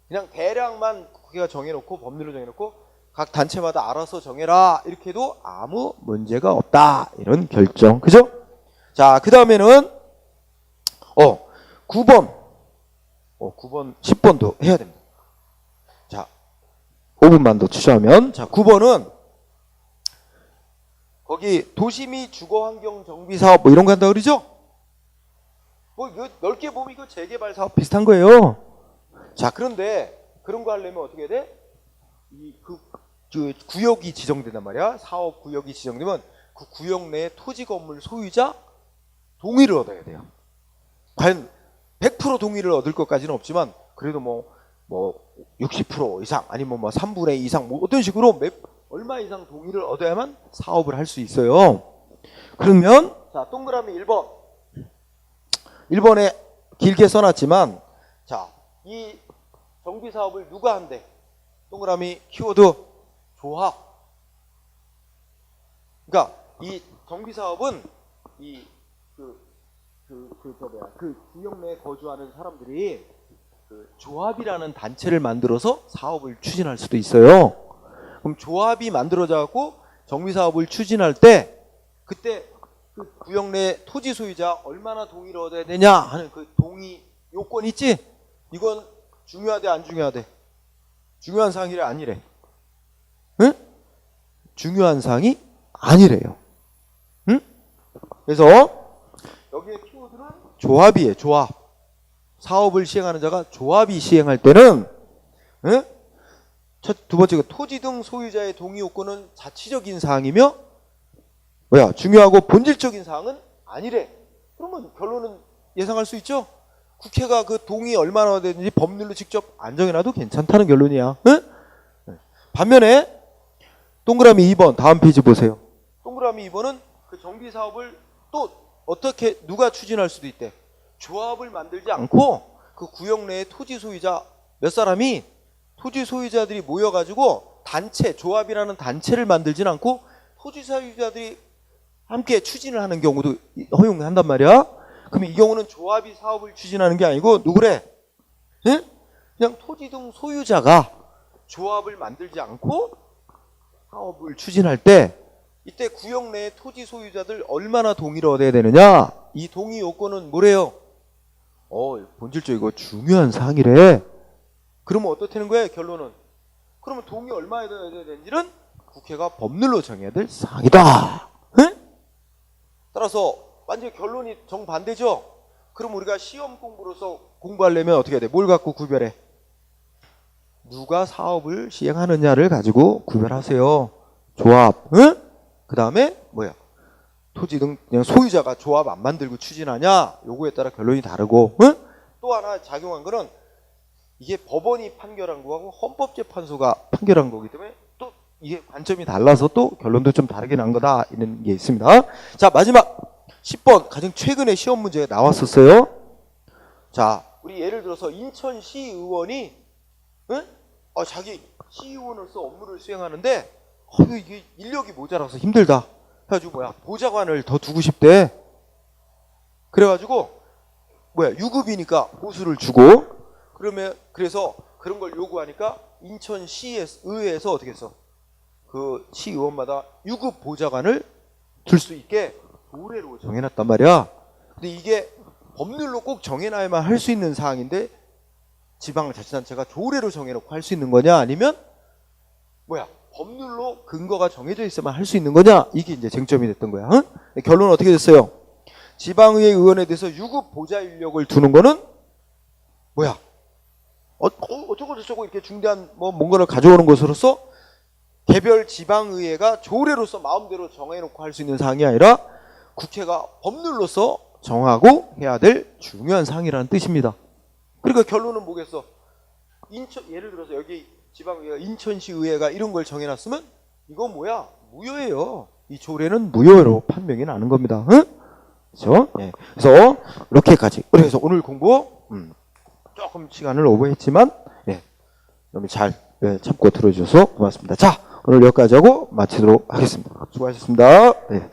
그냥 대략만 국회가 정해놓고 법률로 정해놓고 각 단체마다 알아서 정해라, 이렇게 해도 아무 문제가 없다, 이런 결정. 그죠? 자, 그 다음에는 9번 10번도 해야 됩니다. 자, 5분만 더 취소하면, 자, 9번은 거기 도시 및 주거환경 정비사업 뭐 이런 거 한다 그러죠? 뭐 이거 넓게 보면 이거 재개발 사업 비슷한 거예요. 자, 그런데 그런 거 하려면 어떻게 해야 돼? 그 구역이 지정된단 말이야. 사업 구역이 지정되면 그 구역 내 토지 건물 소유자 동의를 얻어야 돼요. 과연 100% 동의를 얻을 것까지는 없지만 그래도 뭐 60% 이상, 아니면 뭐 3분의 2 이상, 뭐 어떤 식으로 얼마 이상 동의를 얻어야만 사업을 할 수 있어요. 그러면 자, 동그라미 1번에 길게 써놨지만, 자, 이 정비 사업을 누가 한대? 동그라미 키워드 조합. 그러니까 이 정비 사업은 그 구역 내에 거주하는 사람들이 그 조합이라는 단체를 만들어서 사업을 추진할 수도 있어요. 그럼 조합이 만들어져 갖고 정비 사업을 추진할 때, 그때 그 구역 내 토지 소유자 얼마나 동의를 얻어야 되냐 하는 그 동의 요건 있지? 이건 중요하대 안 중요하대? 중요한 사항이래 아니래? 응? 중요한 사항이 아니래요. 응? 그래서 여기에 키워드는 조합이에요. 조합. 사업을 시행하는 자가 조합이 시행할 때는, 응? 두 번째가 토지 등 소유자의 동의 요건은 자치적인 사항이며 중요하고 본질적인 사항은 아니래. 그러면 결론은 예상할 수 있죠? 국회가 그 동의 얼마나 되는지 법률로 직접 안 정해놔도 괜찮다는 결론이야. 응? 반면에 동그라미 2번 다음 페이지 보세요. 동그라미 2번은 그 정비 사업을 또 어떻게 누가 추진할 수도 있대. 조합을 만들지 않고 그 구역 내에 토지 소유자 몇 사람이 토지 소유자들이 모여가지고 단체 조합이라는 단체를 만들진 않고 토지 소유자들이 함께 추진을 하는 경우도 허용한단 말이야. 그럼 이 경우는 조합이 사업을 추진하는 게 아니고 누구래? 응? 그냥 토지 등 소유자가 조합을 만들지 않고 사업을 추진할 때 이때 구역 내의 토지 소유자들 얼마나 동의를 얻어야 되느냐? 이 동의 요건은 뭐래요? 본질적으로 이거 중요한 사항이래. 그러면 어떻다는 거예요? 결론은. 그러면 동의 얼마나 얻어야 되는지는 국회가 법률로 정해야 될 사항이다. 응? 따라서 완전 결론이 정반대죠? 그럼 우리가 시험 공부로서 공부하려면 어떻게 해야 돼? 뭘 갖고 구별해? 누가 사업을 시행하느냐를 가지고 구별하세요. 조합, 응? 그 다음에 뭐야? 토지 등 그냥 소유자가 조합 안 만들고 추진하냐? 요거에 따라 결론이 다르고, 응? 또 하나 작용한 거는 이게 법원이 판결한 거하고 헌법재판소가 판결한 거기 때문에 또 이게 관점이 달라서 또 결론도 좀 다르게 난 거다 이런 게 있습니다. 자, 마지막 10번 가장 최근에 시험 문제가 나왔었어요. 자, 우리 예를 들어서 인천시 의원이 응? 자기 시의원으로서 업무를 수행하는데 이게 인력이 모자라서 힘들다. 그래가지고 뭐야 보좌관을 더 두고 싶대. 그래가지고 뭐야 유급이니까 보수를 주고 그래서 그런 걸 요구하니까 인천시 의회에서 어떻게 했어? 그 시의원마다 유급 보좌관을 둘 수 있게 조례로 정해놨단 말이야. 근데 이게 법률로 꼭 정해놔야만 할 수 있는 사항인데 지방자치단체가 조례로 정해놓고 할 수 있는 거냐 아니면 뭐야 법률로 근거가 정해져 있어야만 할 수 있는 거냐 이게 이제 쟁점이 됐던 거야. 응? 결론은 어떻게 됐어요? 지방의회 의원에 대해서 유급 보좌 인력을 두는 거는 뭐야 어쩌고저쩌고 이렇게 중대한 뭔가를 가져오는 것으로서 개별 지방의회가 조례로서 마음대로 정해놓고 할 수 있는 사항이 아니라 국회가 법률로서 정하고 해야 될 중요한 사항이라는 뜻입니다. 그러니까 결론은 뭐겠어? 예를 들어서 여기 지방의회가 인천시 의회가 이런 걸 정해놨으면 이건 뭐야? 무효예요. 이 조례는 무효로 판명이 나는 겁니다. 응? 그렇죠? 예. 그래서 이렇게까지. 그래서 오늘 공부 조금 시간을 오버했지만 너무 잘 참고 들어주셔서 고맙습니다. 자, 오늘 여기까지 하고 마치도록 하겠습니다. 수고하셨습니다. 네.